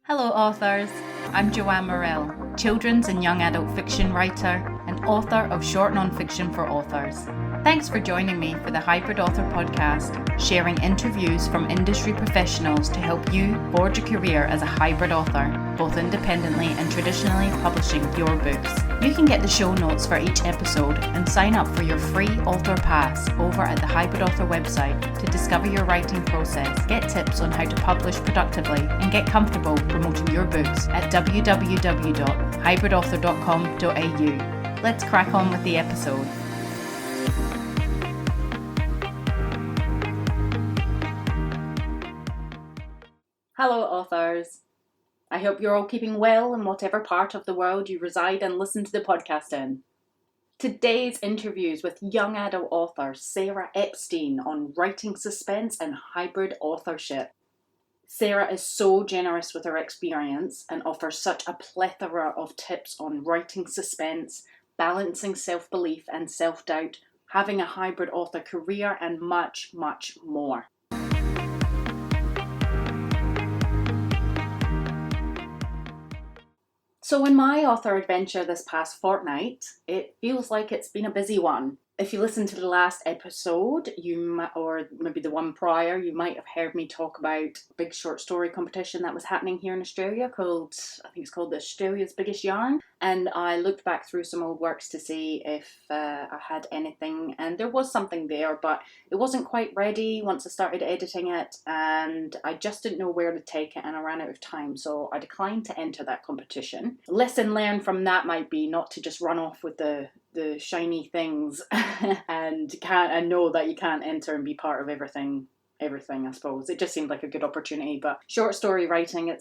Hello authors, I'm Joanne Morell, children's and young adult fiction writer and author of short non-fiction for authors. Thanks for joining me for the Hybrid Author podcast, sharing interviews from industry professionals to help you forge a career as a hybrid author, both independently and traditionally publishing your books. You can get the show notes for each episode and sign up for your free author pass over at the Hybrid Author website to discover your writing process, get tips on how to publish productively, and get comfortable promoting your books at www.hybridauthor.com.au. Let's crack on with the episode. Hello authors. I hope you're all keeping well in whatever part of the world you reside and listen to the podcast in. Today's interview is with young adult author Sarah Epstein on writing suspense and hybrid authorship. Sarah is so generous with her experience and offers such a plethora of tips on writing suspense, balancing self-belief and self-doubt, having a hybrid author career, and much, much more. So in my author adventure this past fortnight, it feels like it's been a busy one. If you listened to the last episode, or maybe the one prior, you might have heard me talk about a big short story competition that was happening here in Australia called the Australia's Biggest Yarn. And I looked back through some old works to see if I had anything, and there was something there, but it wasn't quite ready once I started editing it, and I just didn't know where to take it, and I ran out of time, so I declined to enter that competition. Lesson learned from that might be not to just run off with the shiny things and know that you can't enter and be part of everything, I suppose. It just seemed like a good opportunity. But short story writing,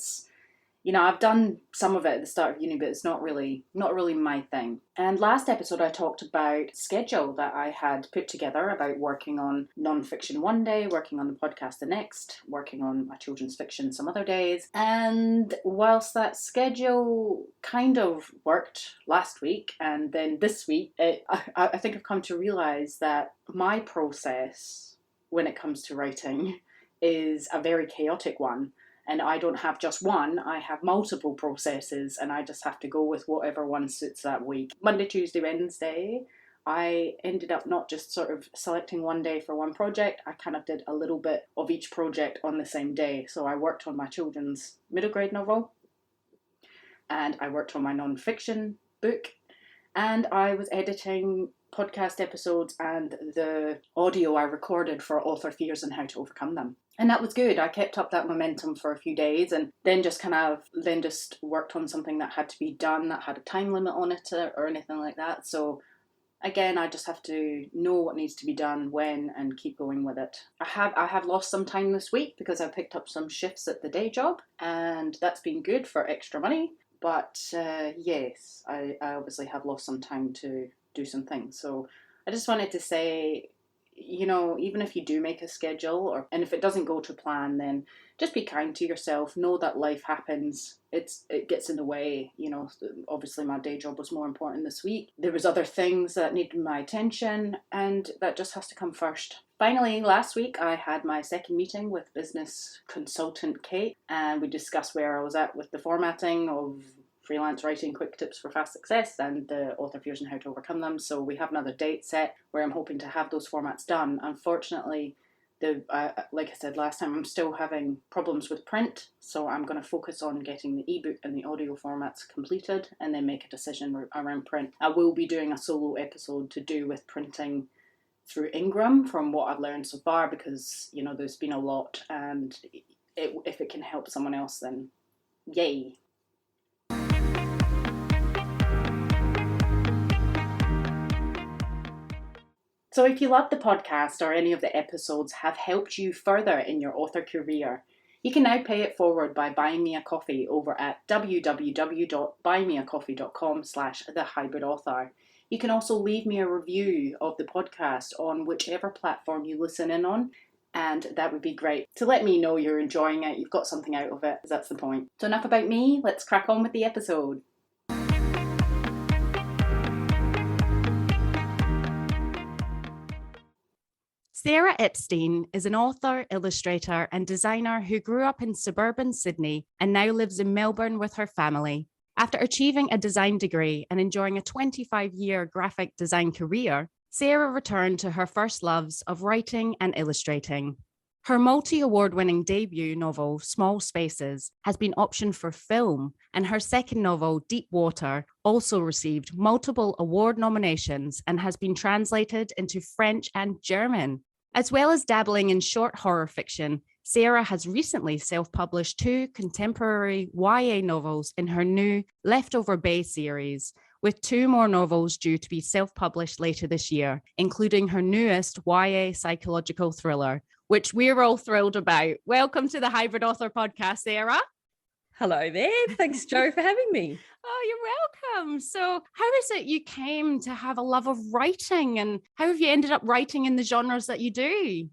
I've done some of it at the start of uni, but it's not really my thing. And last episode I talked about schedule that I had put together about working on non-fiction one day, working on the podcast the next, working on my children's fiction some other days. And whilst that schedule kind of worked last week and then this week, I think I've come to realise that my process when it comes to writing is a very chaotic one. And I don't have just one, I have multiple processes, and I just have to go with whatever one suits that week. Monday, Tuesday, Wednesday, I ended up not just sort of selecting one day for one project, I kind of did a little bit of each project on the same day. So I worked on my children's middle grade novel, and I worked on my non-fiction book, and I was editing podcast episodes and the audio I recorded for author fears and how to overcome them. And that was good. I kept up that momentum for a few days and then just worked on something that had to be done, that had a time limit on it or anything like that. So again, I just have to know what needs to be done when and keep going with it. I have lost some time this week because I picked up some shifts at the day job, and that's been good for extra money. But yes, I obviously have lost some time to do some things. So I just wanted to say, even if you do make a schedule and if it doesn't go to plan, then just be kind to yourself. Know that life happens. It gets in the way. Obviously my day job was more important this week. There was other things that needed my attention, and that just has to come first. Finally, last week I had my second meeting with business consultant Kate, and we discussed where I was at with the formatting of freelance writing, quick tips for fast success, and the author fears and how to overcome them. So we have another date set where I'm hoping to have those formats done. Unfortunately, like I said last time, I'm still having problems with print, so I'm going to focus on getting the ebook and the audio formats completed and then make a decision around print. I will be doing a solo episode to do with printing through Ingram from what I've learned so far, because there's been a lot, and if it can help someone else, then yay. So if you love the podcast or any of the episodes have helped you further in your author career, you can now pay it forward by buying me a coffee over at www.buymeacoffee.com/thehybridauthor. You can also leave me a review of the podcast on whichever platform you listen in on, and that would be great to let me know you're enjoying it, you've got something out of it, because that's the point. So enough about me, let's crack on with the episode. Sarah Epstein is an author, illustrator, and designer who grew up in suburban Sydney and now lives in Melbourne with her family. After achieving a design degree and enjoying a 25-year graphic design career, Sarah returned to her first loves of writing and illustrating. Her multi-award-winning debut novel, Small Spaces, has been optioned for film, and her second novel, Deep Water, also received multiple award nominations and has been translated into French and German. As well as dabbling in short horror fiction, Sarah has recently self-published 2 contemporary YA novels in her new Leftover Bay series, with 2 more novels due to be self-published later this year, including her newest YA psychological thriller, which we're all thrilled about. Welcome to the Hybrid Author Podcast, Sarah. Hello there. Thanks, Jo, for having me. Oh, you're welcome. So how is it you came to have a love of writing, and how have you ended up writing in the genres that you do?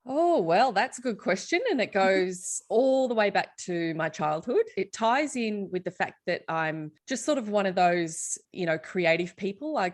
Oh, well, that's a good question. And it goes all the way back to my childhood. It ties in with the fact that I'm just sort of one of those, creative people. I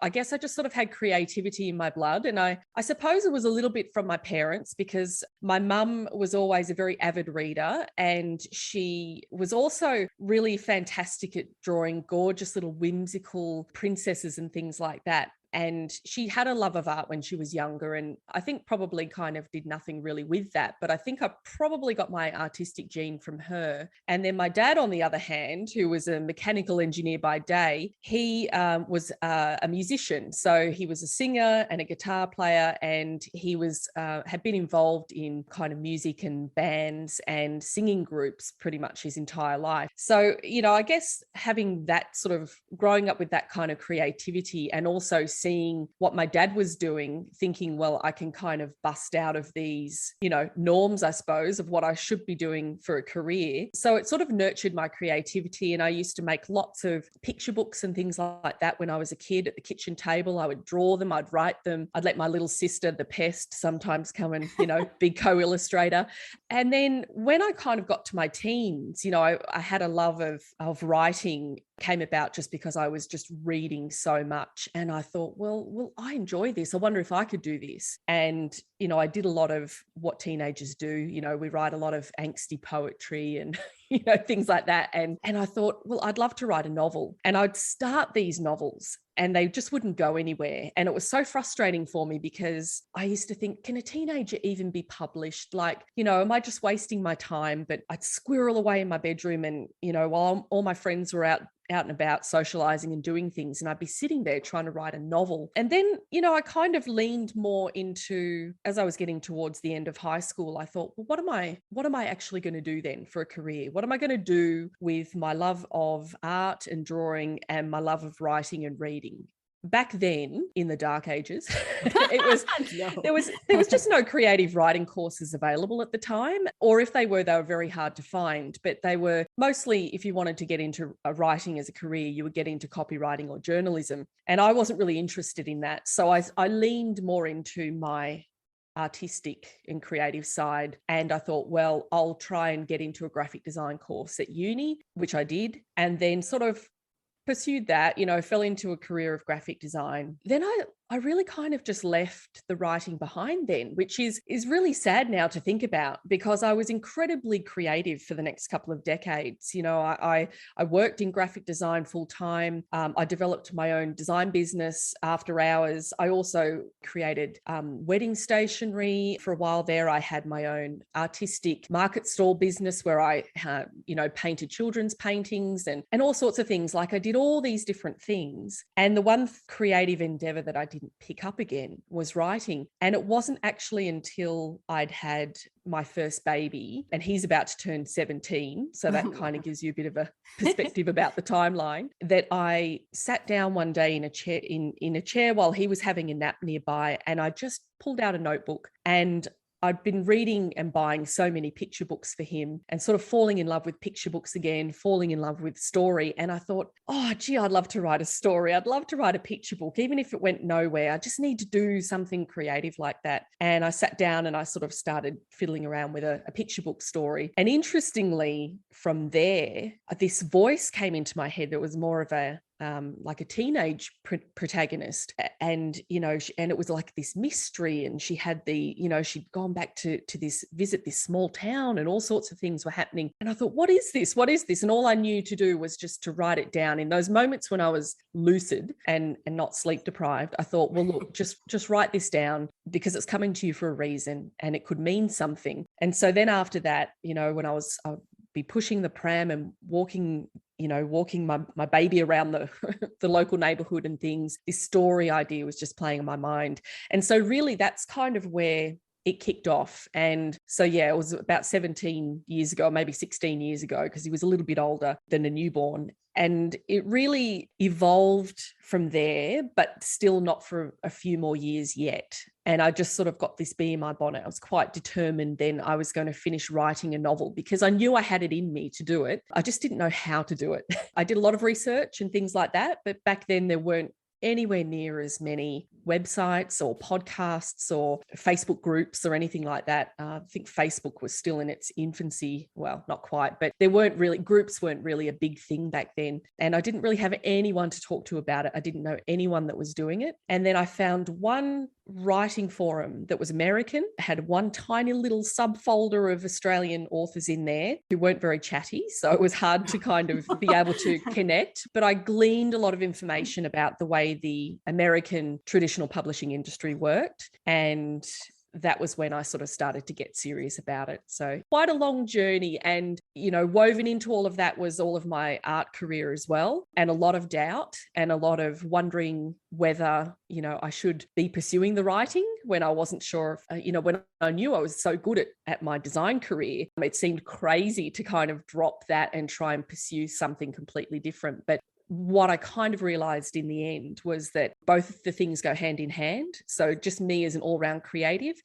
guess I just sort of had creativity in my blood. And I suppose it was a little bit from my parents, because my mum was always a very avid reader, and she was also really fantastic at drawing gorgeous little whimsical princesses and things like that. And she had a love of art when she was younger, and I think probably kind of did nothing really with that. But I think I probably got my artistic gene from her. And then my dad, on the other hand, who was a mechanical engineer by day, he was a musician. So he was a singer and a guitar player, and he was had been involved in kind of music and bands and singing groups pretty much his entire life. So, I guess having that sort of growing up with that kind of creativity, and also seeing what my dad was doing, thinking, well, I can kind of bust out of these, norms, I suppose, of what I should be doing for a career. So it sort of nurtured my creativity. And I used to make lots of picture books and things like that when I was a kid. At the kitchen table, I would draw them, I'd write them. I'd let my little sister, the pest, sometimes come and, be co-illustrator. And then when I kind of got to my teens, I had a love of writing. Came about just because I was just reading so much, and I thought, well, I enjoy this. I wonder if I could do this. And I did a lot of what teenagers do. We write a lot of angsty poetry and things like that. And I thought, well, I'd love to write a novel. And I'd start these novels and they just wouldn't go anywhere. And it was so frustrating for me, because I used to think, can a teenager even be published? Like, am I just wasting my time? But I'd squirrel away in my bedroom, and, while all my friends were out and about socializing and doing things, and I'd be sitting there trying to write a novel. And then, I kind of leaned more into, as I was getting towards the end of high school, I thought, well, what am I actually going to do then for a career? What am I going to do with my love of art and drawing and my love of writing and reading? Back then, in the dark ages, there was just no creative writing courses available at the time, or if they were very hard to find. But they were mostly, if you wanted to get into writing as a career, you would get into copywriting or journalism, and I wasn't really interested in that. So I leaned more into my artistic and creative side, and I thought, well, I'll try and get into a graphic design course at uni, which I did, and then sort of pursued that, fell into a career of graphic design. Then I really kind of just left the writing behind then, which is really sad now to think about, because I was incredibly creative for the next couple of decades. I worked in graphic design full time. I developed my own design business after hours. I also created wedding stationery. For a while there, I had my own artistic market stall business where I, painted children's paintings and all sorts of things. Like, I did all these different things. And the one creative endeavor that I didn't pick up again was writing. And it wasn't actually until I'd had my first baby, and he's about to turn 17, so that kind of gives you a bit of a perspective about the timeline, that I sat down one day in a chair while he was having a nap nearby, and I just pulled out a notebook, and I'd been reading and buying so many picture books for him, and sort of falling in love with picture books again, falling in love with story. And I thought, oh, gee, I'd love to write a story. I'd love to write a picture book, even if it went nowhere. I just need to do something creative like that. And I sat down and I sort of started fiddling around with a picture book story. And interestingly, from there, this voice came into my head that was more of a like a teenage protagonist, and and it was like this mystery, and she had she'd gone back to visit this small town, and all sorts of things were happening, and I thought, what is this? And all I knew to do was just to write it down. In those moments when I was lucid and not sleep deprived, I thought, well, look, just write this down, because it's coming to you for a reason, and it could mean something. And so then after that, when I'd be pushing the pram and walking my baby around the the local neighborhood and things, this story idea was just playing in my mind. And so really that's kind of where it kicked off. And so, yeah, it was about 17 years ago, maybe 16 years ago, because he was a little bit older than a newborn. And it really evolved from there, but still not for a few more years yet. And I just sort of got this bee in my bonnet. I was quite determined then I was going to finish writing a novel, because I knew I had it in me to do it. I just didn't know how to do it. I did a lot of research and things like that, but back then there weren't anywhere near as many websites or podcasts or Facebook groups or anything like that. I think Facebook was still in its infancy. Well, not quite, but groups weren't really a big thing back then. And I didn't really have anyone to talk to about it. I didn't know anyone that was doing it. And then I found one writing forum that was American, had one tiny little subfolder of Australian authors in there who weren't very chatty. So it was hard to kind of be able to connect. But I gleaned a lot of information about the way the American traditional publishing industry worked. And that was when I sort of started to get serious about it. So quite a long journey. And, woven into all of that was all of my art career as well, and a lot of doubt and a lot of wondering whether, I should be pursuing the writing when I wasn't sure if, when I knew I was so good at my design career, it seemed crazy to kind of drop that and try and pursue something completely different. But what I kind of realized in the end was that both the things go hand in hand. So just me as an all-round creative,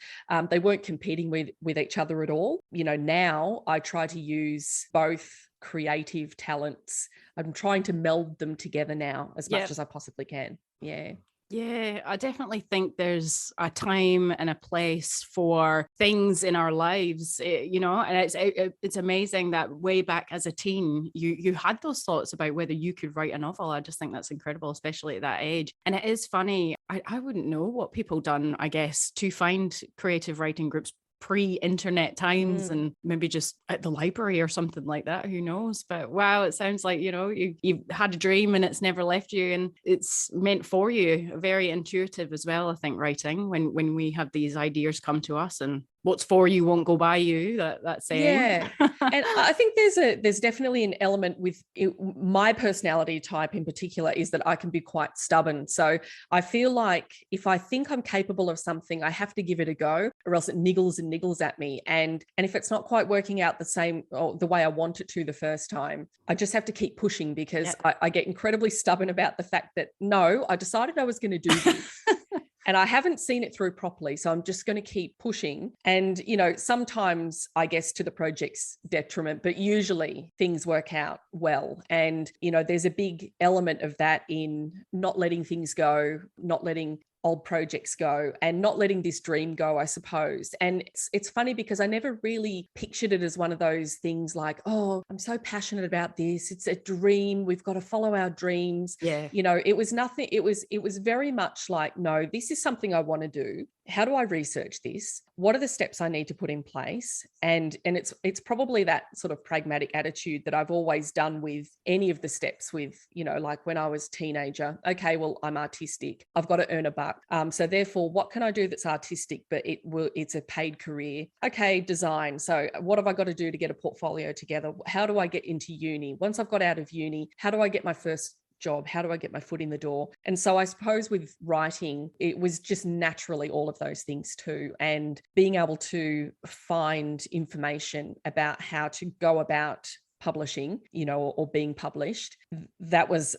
they weren't competing with each other at all. Now I try to use both creative talents. I'm trying to meld them together now as much as I possibly can. Yeah. Yeah, I definitely think there's a time and a place for things in our lives, and it's amazing that way back as a teen, you had those thoughts about whether you could write a novel. I just think that's incredible, especially at that age. And it is funny, I wouldn't know what people done, I guess, to find creative writing groups pre-internet times, and maybe just at the library or something like that, who knows. But wow, it sounds like you've had a dream and it's never left you, and it's meant for you. Very intuitive as well, I think, writing, when we have these ideas come to us, and what's for you won't go by you, that saying. Yeah. And I think there's definitely an element with it. My personality type in particular is that I can be quite stubborn. So I feel like if I think I'm capable of something, I have to give it a go, or else it niggles and niggles at me. And if it's not quite working out the same or the way I want it to the first time, I just have to keep pushing, because I get incredibly stubborn about the fact that, no, I decided I was going to do this. And I haven't seen it through properly. So I'm just going to keep pushing. And, sometimes I guess to the project's detriment, but usually things work out well. And, there's a big element of that in not letting things go, not letting old projects go, and not letting this dream go, I suppose. And it's funny because I never really pictured it as one of those things like, oh, I'm so passionate about this. It's a dream. We've got to follow our dreams. Yeah. It was nothing. It was very much like, no, this is something I want to do. How do I research this? What are the steps I need to put in place? And it's probably that sort of pragmatic attitude that I've always done with any of the steps with, like when I was a teenager. Okay, well, I'm artistic. I've got to earn a buck. So therefore, what can I do that's artistic, but it's a paid career? Okay, design. So what have I got to do to get a portfolio together? How do I get into uni? Once I've got out of uni, how do I get my first job? How do I get my foot in the door? And so I suppose with writing, it was just naturally all of those things too. And being able to find information about how to go about publishing, or being published, that was,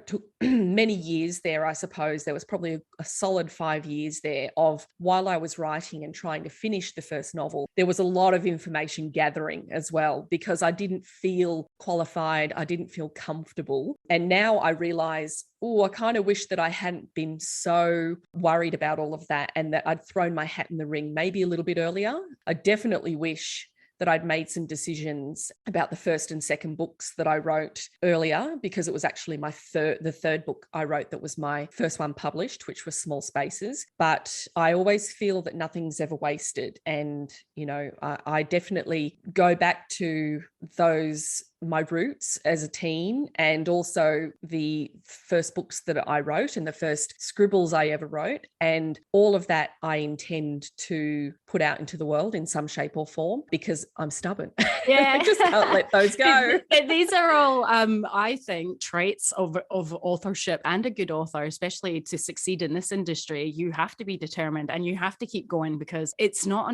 took many years there. I suppose there was probably a solid 5 years there of, while I was writing and trying to finish the first novel, there was a lot of information gathering as well, because I didn't feel qualified. I didn't feel comfortable. And now I realize, I kind of wish that I hadn't been so worried about all of that, and that I'd thrown my hat in the ring maybe a little bit earlier. I definitely wish that I'd made some decisions about the first and second books that I wrote earlier, because it was actually the third book I wrote that was my first one published, which was Small Spaces. But I always feel that nothing's ever wasted. And, I definitely go back to my roots as a teen, and also the first books that I wrote and the first scribbles I ever wrote. And all of that I intend to put out into the world in some shape or form, because I'm stubborn. Yeah. I just can't let those go. These are all, I think, traits of authorship, and a good author, especially to succeed in this industry. You have to be determined and you have to keep going, because it's not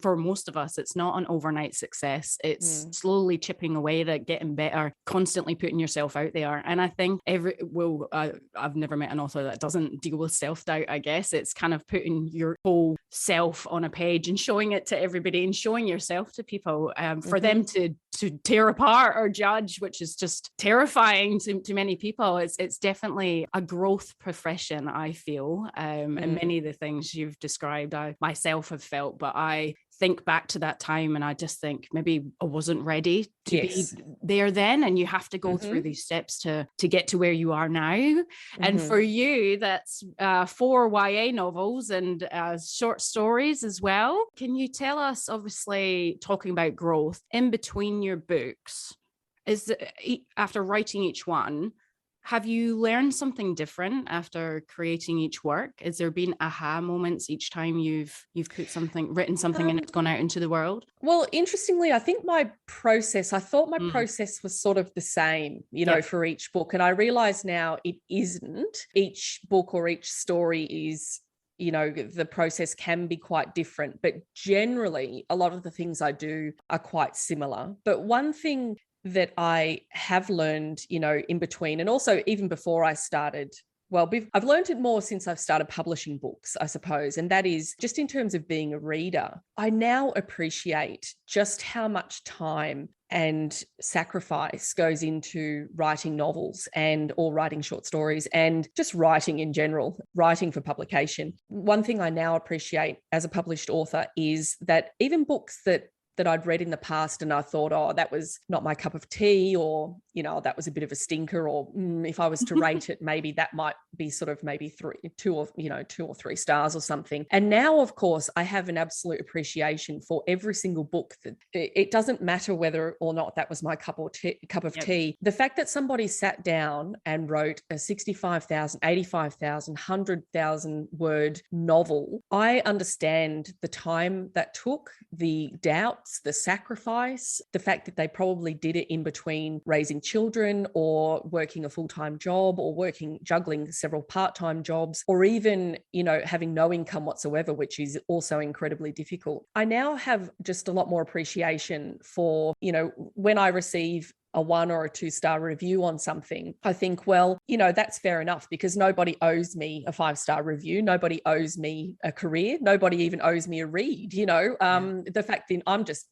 for most of us, it's not an overnight success. It's slowly chipping away, that getting better, constantly putting yourself out there. And I think I've never met an author that doesn't deal with self-doubt. I guess it's kind of putting your whole self on a page and showing it to everybody, and showing yourself to people, for them to tear apart or judge, which is just terrifying to many people. It's definitely a growth profession, I feel, and many of the things you've described I myself have felt. But I think back to that time and I just think maybe I wasn't ready to be there then, and you have to go through these steps to get to where you are now. And for you, that's 4 YA novels and short stories as well. Can you tell us, obviously talking about growth in between your books, after writing each one, have you learned something different after creating each work? Has there been aha moments each time you've written something and it's gone out into the world? Well, interestingly, I think I thought my process was sort of the same, for each book. And I realize now it isn't. Each book or each story is, the process can be quite different, but generally a lot of the things I do are quite similar. But one thing that I have learned, in between, and also even before I started, I've learned it more since I've started publishing books, I suppose. And that is just in terms of being a reader. I now appreciate just how much time and sacrifice goes into writing novels or writing short stories, and just writing in general, writing for publication. One thing I now appreciate as a published author is that even books that I'd read in the past and I thought, oh, that was not my cup of tea, or, that was a bit of a stinker, or if I was to rate it, maybe that might be sort of maybe 2 or 3 stars or something. And now, of course, I have an absolute appreciation for every single book. That it doesn't matter whether or not that was my cup of tea. The fact that somebody sat down and wrote a 65,000, 85,000, 100,000 word novel, I understand the time that took, the doubts, the sacrifice, the fact that they probably did it in between raising children or working a full-time job or juggling several part-time jobs, or even, having no income whatsoever, which is also incredibly difficult. I now have just a lot more appreciation for, when I receive a 1 or a 2-star review on something, I think, well, that's fair enough, because nobody owes me a 5-star review. Nobody owes me a career. Nobody even owes me a read, the fact that I'm just,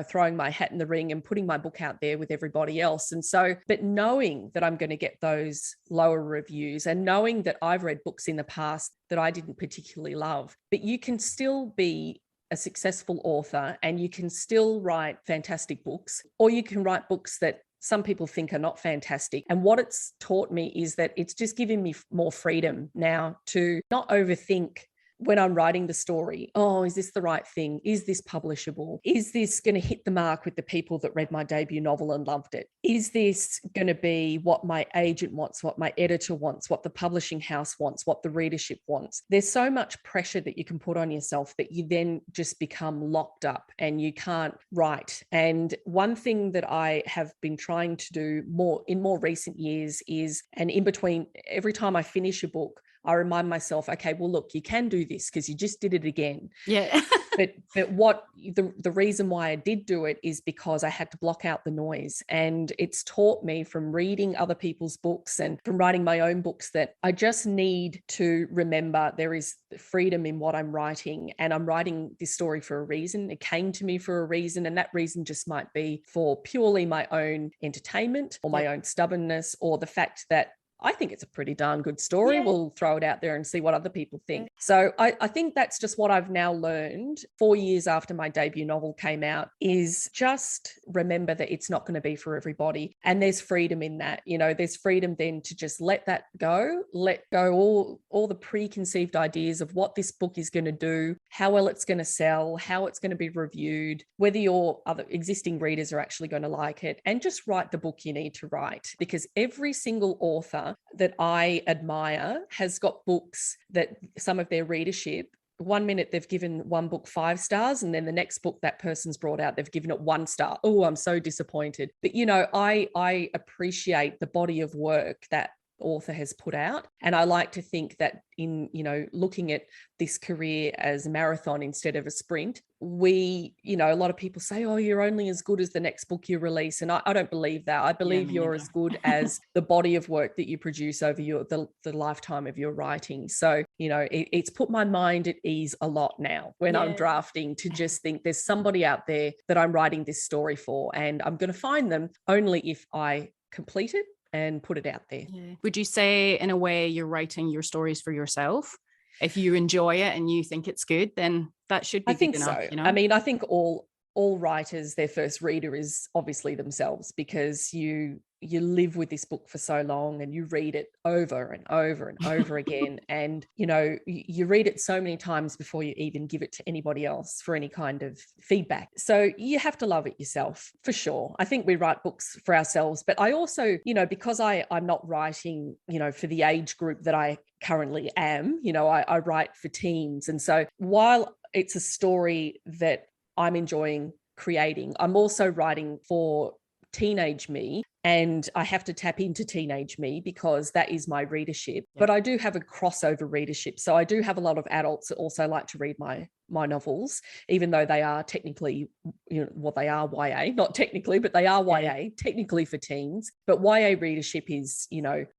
throwing my hat in the ring and putting my book out there with everybody else. And so, but knowing that I'm going to get those lower reviews, and knowing that I've read books in the past that I didn't particularly love, but you can still be a successful author and you can still write fantastic books, or you can write books that some people think are not fantastic. And what it's taught me is that it's just given me more freedom now to not overthink when I'm writing the story. Oh, is this the right thing? Is this publishable? Is this going to hit the mark with the people that read my debut novel and loved it? Is this going to be what my agent wants, what my editor wants, what the publishing house wants, what the readership wants? There's so much pressure that you can put on yourself that you then just become locked up and you can't write. And one thing that I have been trying to do in more recent years is, and in between, every time I finish a book, I remind myself, okay, well, look, you can do this because you just did it again. Yeah. but what the reason why I did do it is because I had to block out the noise. And it's taught me from reading other people's books and from writing my own books that I just need to remember there is freedom in what I'm writing. And I'm writing this story for a reason. It came to me for a reason. And that reason just might be for purely my own entertainment or my own stubbornness, or the fact that I think it's a pretty darn good story. Yeah. We'll throw it out there and see what other people think. So I think that's just what I've now learned 4 years after my debut novel came out, is just remember that it's not going to be for everybody. And there's freedom in that. There's freedom then to just let go all the preconceived ideas of what this book is going to do, how well it's going to sell, how it's going to be reviewed, whether your other existing readers are actually going to like it, and just write the book you need to write. Because every single author that I admire has got books that some of their readership, one minute they've given one book 5 stars, and then the next book that person's brought out, they've given it 1 star. Oh, I'm so disappointed. But, I appreciate the body of work that author has put out. And I like to think that in, looking at this career as a marathon instead of a sprint, a lot of people say, oh, you're only as good as the next book you release. And I don't believe that. I believe you're as good as the body of work that you produce over the lifetime of your writing. So, it's put my mind at ease a lot now when I'm drafting, to just think there's somebody out there that I'm writing this story for, and I'm going to find them only if I complete it and put it out there. Yeah. Would you say in a way you're writing your stories for yourself? If you enjoy it and you think it's good, then that should be good enough. I think so. I mean, I think all writers, their first reader is obviously themselves, because you live with this book for so long and you read it over and over and over again. And, you read it so many times before you even give it to anybody else for any kind of feedback. So you have to love it yourself, for sure. I think we write books for ourselves, but I also, because I'm not writing, for the age group that I currently am, I write for teens. And so while it's a story that I'm enjoying creating, I'm also writing for teenage me, and I have to tap into teenage me because that is my readership. Yeah. But I do have a crossover readership. So I do have a lot of adults that also like to read my novels, even though they are technically, they are YA, not technically, but they are YA, technically for teens. But YA readership is,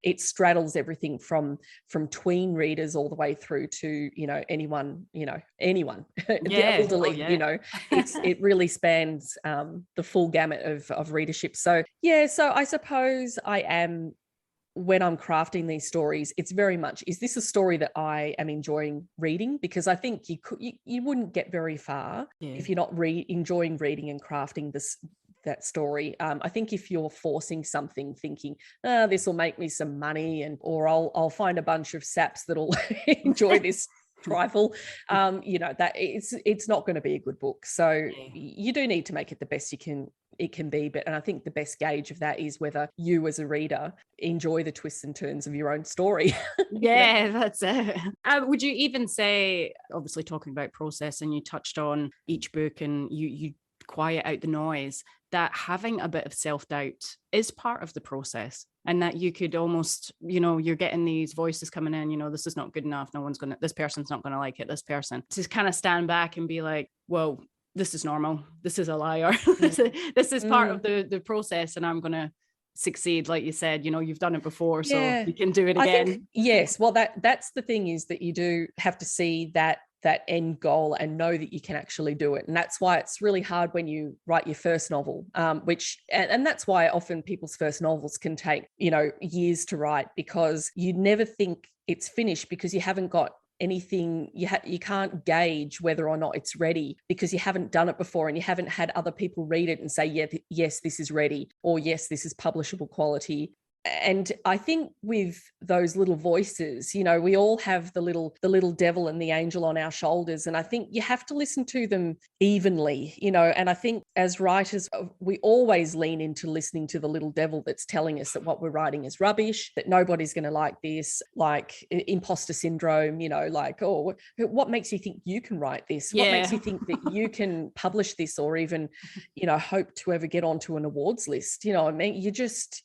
it straddles everything from tween readers all the way through to, anyone, the elderly, it really spans the full gamut of readership. So, so I suppose I am, when I'm crafting these stories, it's very much, is this a story that I am enjoying reading? Because I think you wouldn't get very far if you're not enjoying reading and crafting that story. I think if you're forcing something, thinking, this will make me some money, or I'll find a bunch of saps that'll enjoy this trifle, that it's not going to be a good book. So you do need to make it the best it can be. And I think the best gauge of that is whether you as a reader enjoy the twists and turns of your own story. That's it. Would you even say, obviously talking about process, and you touched on each book and you quiet out the noise, that having a bit of self-doubt is part of the process, and that you could almost, you're getting these voices coming in, this is not good enough, this person's not going to like it, this person, to kind of stand back and be like, well, this is normal, this is a liar. This is part of the process, and I'm going to succeed. Like you said, you've done it before, so you can do it again. Yes. Well, that's the thing, is that you do have to see that end goal and know that you can actually do it. And that's why it's really hard when you write your first novel, and that's why often people's first novels can take, years to write, because you never think it's finished, because you haven't got anything, you can't gauge whether or not it's ready, because you haven't done it before, and you haven't had other people read it and say, yes, this is ready, or yes, this is publishable quality. And I think with those little voices, we all have the little devil and the angel on our shoulders. And I think you have to listen to them evenly, and I think as writers, we always lean into listening to the little devil that's telling us that what we're writing is rubbish, that nobody's going to like this, like imposter syndrome, like, oh, what makes you think you can write this? What makes you think that you can publish this, or even, hope to ever get onto an awards list? I mean, you're just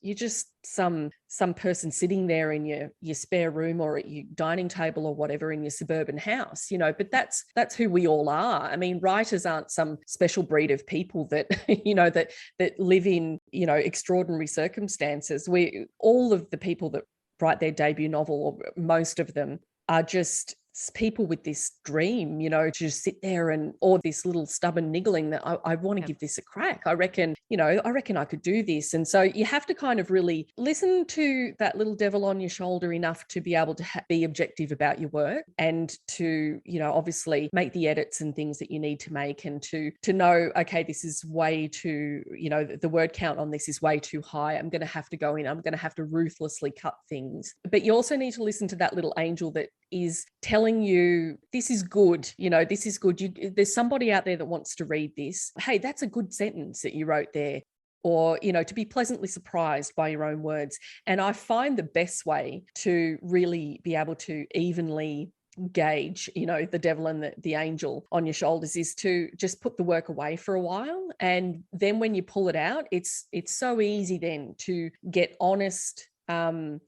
some person sitting there in your spare room or at your dining table or whatever in your suburban house, but that's who we all are. I mean, writers aren't some special breed of people that, that live in, extraordinary circumstances. All of the people that write their debut novel, or most of them, are just people with this dream, you know, to just sit there and, or this little stubborn niggling that I want to give this a crack. I reckon I could do this. And so you have to kind of really listen to that little devil on your shoulder enough to be able to be objective about your work, and to, you know, obviously make the edits and things that you need to make, and to know, okay, this is way too, you know, the word count on this is way too high. I'm going to have to go in. I'm going to have to ruthlessly cut things. But you also need to listen to that little angel that is telling you, this is good, you know, this is good. There's somebody out there that wants to read this. Hey, that's a good sentence that you wrote there. Or, you know, to be pleasantly surprised by your own words. And I find the best way to really be able to evenly gauge, you know, the devil and the angel on your shoulders is to just put the work away for a while. And then when you pull it out, it's so easy then to get honest, an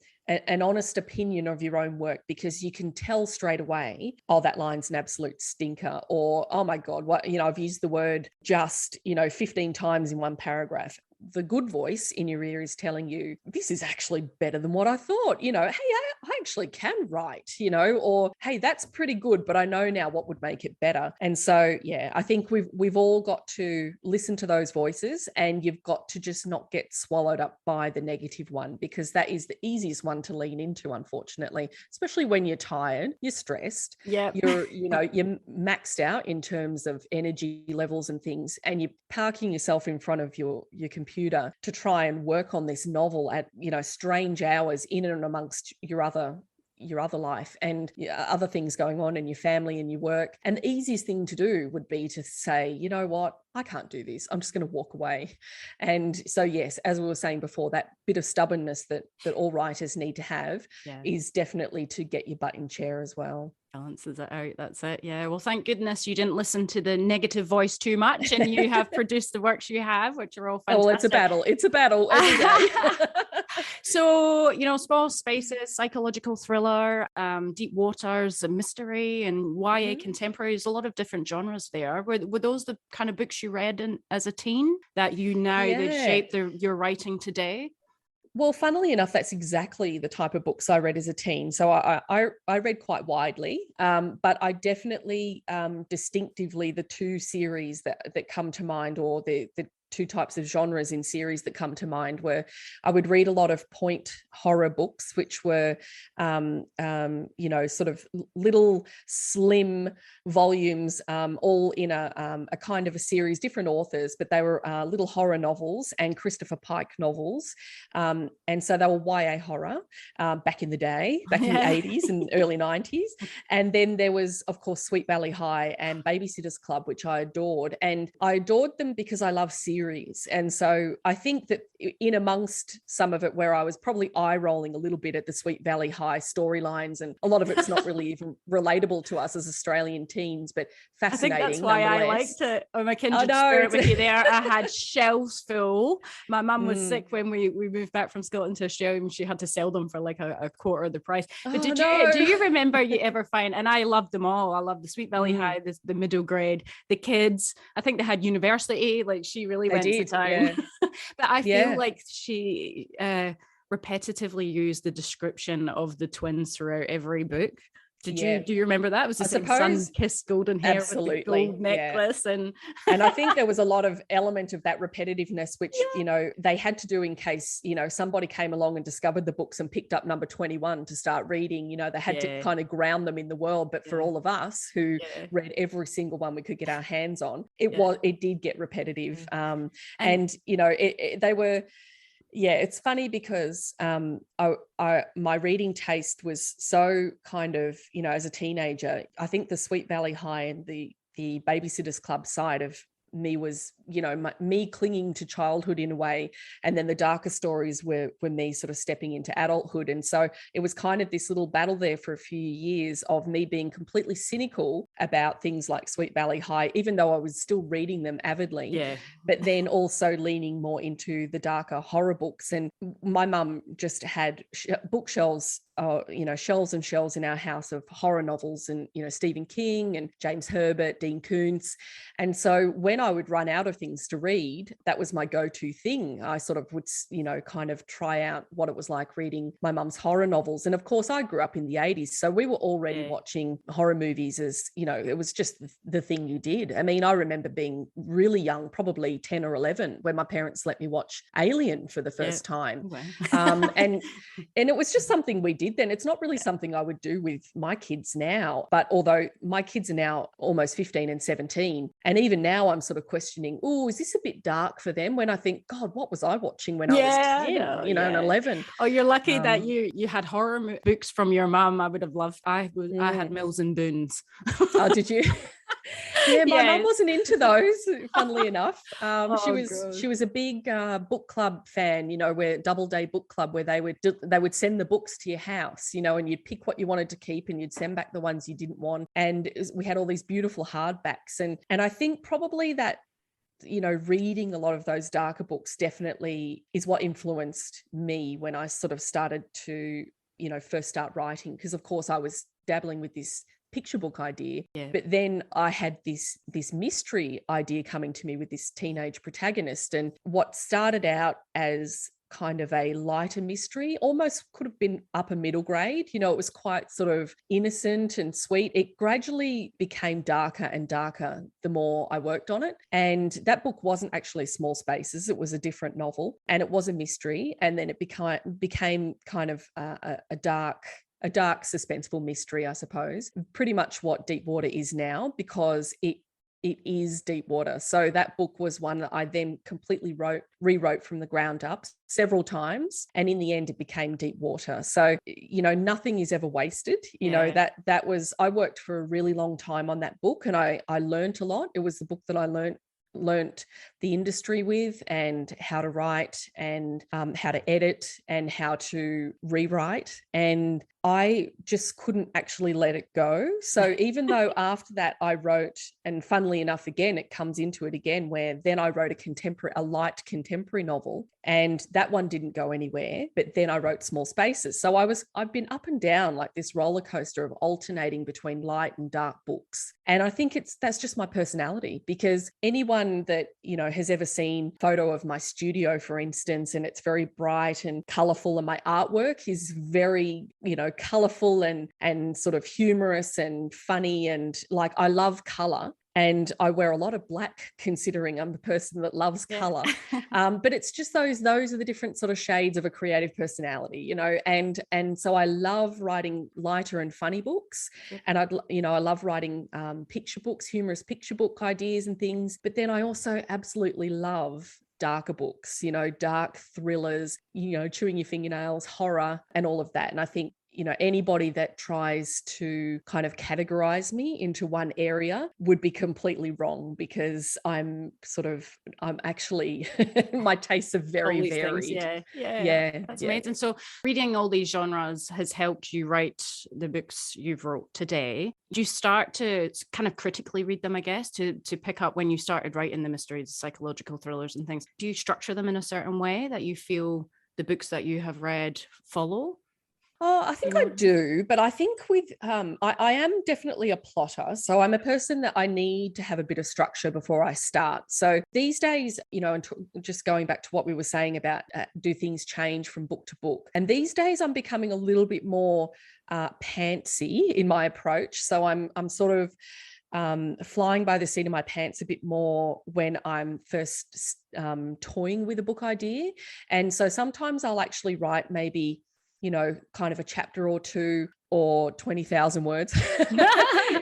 honest opinion of your own work, because you can tell straight away, oh, that line's an absolute stinker, or, oh my God, what, you know, I've used the word just, you know, 15 times in one paragraph. The good voice in your ear is telling you, this is actually better than what I thought. You know, hey, I actually can write, you know, or, hey, that's pretty good, but I know now what would make it better. And so, yeah, I think we've all got to listen to those voices, and you've got to just not get swallowed up by the negative one, because that is the easiest one to lean into, unfortunately, especially when you're tired, you're stressed, you're maxed out in terms of energy levels and things, and you're parking yourself in front of your computer to try and work on this novel at, you know, strange hours in and amongst your other life and other things going on in your family and your work. And the easiest thing to do would be to say, you know what, I can't do this. I'm just going to walk away. And so, yes, as we were saying before, that bit of stubbornness that all writers need to have is definitely to get your butt in chair as well. Balances it out. That's it. Yeah. Well, thank goodness you didn't listen to the negative voice too much, and you have produced the works you have, which are all fantastic. Oh, it's a battle every day. So, you know, Small Spaces, psychological thriller, Deep Waters, a mystery, and YA contemporary. There's a lot of different genres there. Were those the kind of books you read as a teen that you now that shape your writing today? Well, funnily enough, that's exactly the type of books I read as a teen. So I read quite widely, but I definitely distinctively the two series that come to mind, or the two types of genres in series that come to mind, were I would read a lot of point horror books, which were, you know, sort of little slim volumes, all in a kind of a series, different authors, but they were little horror novels and Christopher Pike novels. And so they were YA horror back in the day, back in the 80s and early 90s. And then there was, of course, Sweet Valley High and Babysitter's Club, which I adored. And I adored them because I love series. And so I think that in amongst some of it, where I was probably eye rolling a little bit at the Sweet Valley High storylines, and a lot of it's not really even relatable to us as Australian teens, but fascinating. I think that's why I liked it. Oh, my kindred spirit with you there. I had shelves full. My mum was sick when we moved back from Scotland to Australia, and she had to sell them for like a quarter of the price. But do you remember you ever find, and I loved them all. I loved the Sweet Valley High, the middle grade, the kids. I think they had University, like she really went to town. But I feel like she repetitively used the description of the twins throughout every book. Do you remember that? It was the same sun-kissed golden hair with the gold necklace. And I think there was a lot of element of that repetitiveness, which, you know, they had to do in case, you know, somebody came along and discovered the books and picked up number 21 to start reading. You know, they had to kind of ground them in the world. But for all of us who read every single one we could get our hands on, it did get repetitive. And you know, they were... Yeah, it's funny because my reading taste was so kind of, you know, as a teenager, I think the Sweet Valley High and the Babysitter's Club side of me was, you know, me clinging to childhood in a way, and then the darker stories were me sort of stepping into adulthood. And so it was kind of this little battle there for a few years of me being completely cynical about things like Sweet Valley High, even though I was still reading them avidly, but then also leaning more into the darker horror books. And my mum just had bookshelves, you know, shelves and shelves in our house of horror novels, and, you know, Stephen King and James Herbert, Dean Koontz. And so when I would run out of things to read, that was my go-to thing. I sort of would, kind of try out what it was like reading my mum's horror novels. And of course, I grew up in the 80s, so we were already watching horror movies as, it was just the thing you did. I mean, I remember being really young, probably 10 or 11, when my parents let me watch Alien for the first time. Wow. And it was just something we did then. It's not really something I would do with my kids now, but although my kids are now almost 15 and 17, and even now I'm sort of questioning, oh, is this a bit dark for them? When I think, God, what was I watching when I was 10, and 11? Oh, you're lucky that you had horror books from your mum. I would have loved. I had Mills and Boons. Oh, did you? Yeah, my mum wasn't into those, funnily enough. She was a big book club fan, where Doubleday Book Club, where they would send the books to your house, and you'd pick what you wanted to keep and you'd send back the ones you didn't want. And we had all these beautiful hardbacks. And I think probably that, reading a lot of those darker books definitely is what influenced me when I sort of started to, first start writing. Because of course I was dabbling with this picture book idea, but then I had this mystery idea coming to me with this teenage protagonist. And what started out as kind of a lighter mystery almost could have been upper middle grade. It was quite sort of innocent and sweet. It gradually became darker and darker the more I worked on it. And that book wasn't actually Small Spaces. It was a different novel, and it was a mystery. And then it became kind of a dark suspenseful mystery, I suppose. Pretty much what Deep Water is now, because it is deep water. So that book was one that I then completely rewrote from the ground up several times, and in the end it became Deep Water. So nothing is ever wasted. That was, I worked for a really long time on that book, and I learned a lot. It was the book that I learnt the industry with, and how to write, and how to edit, and how to rewrite. And I just couldn't actually let it go. So even though after that I wrote, and funnily enough, again, it comes into it again, where then I wrote a light contemporary novel, and that one didn't go anywhere. But then I wrote Small Spaces. So I've been up and down like this roller coaster of alternating between light and dark books. And I think that's just my personality, because anyone that, has ever seen a photo of my studio, for instance, and it's very bright and colorful, and my artwork is very, colorful and sort of humorous and funny, and like, I love color. And I wear a lot of black, considering I'm the person that loves color. But it's just those are the different sort of shades of a creative personality, and so I love writing lighter and funny books. And I love writing picture books, humorous picture book ideas and things. But then I also absolutely love darker books, dark thrillers, chewing your fingernails, horror, and all of that. And I think, anybody that tries to kind of categorize me into one area would be completely wrong, because I'm actually, my tastes are very varied. That's amazing. So reading all these genres has helped you write the books you've wrote today. Do you start to kind of critically read them, I guess, to pick up when you started writing the mysteries, psychological thrillers and things? Do you structure them in a certain way that you feel the books that you have read follow? Oh, I think I do, but I think with I am definitely a plotter. So I'm a person that I need to have a bit of structure before I start. So these days, and just going back to what we were saying about do things change from book to book? And these days I'm becoming a little bit more pantsy in my approach. So I'm sort of flying by the seat of my pants a bit more when I'm first toying with a book idea. And so sometimes I'll actually write maybe, kind of a chapter or two, or 20,000 words.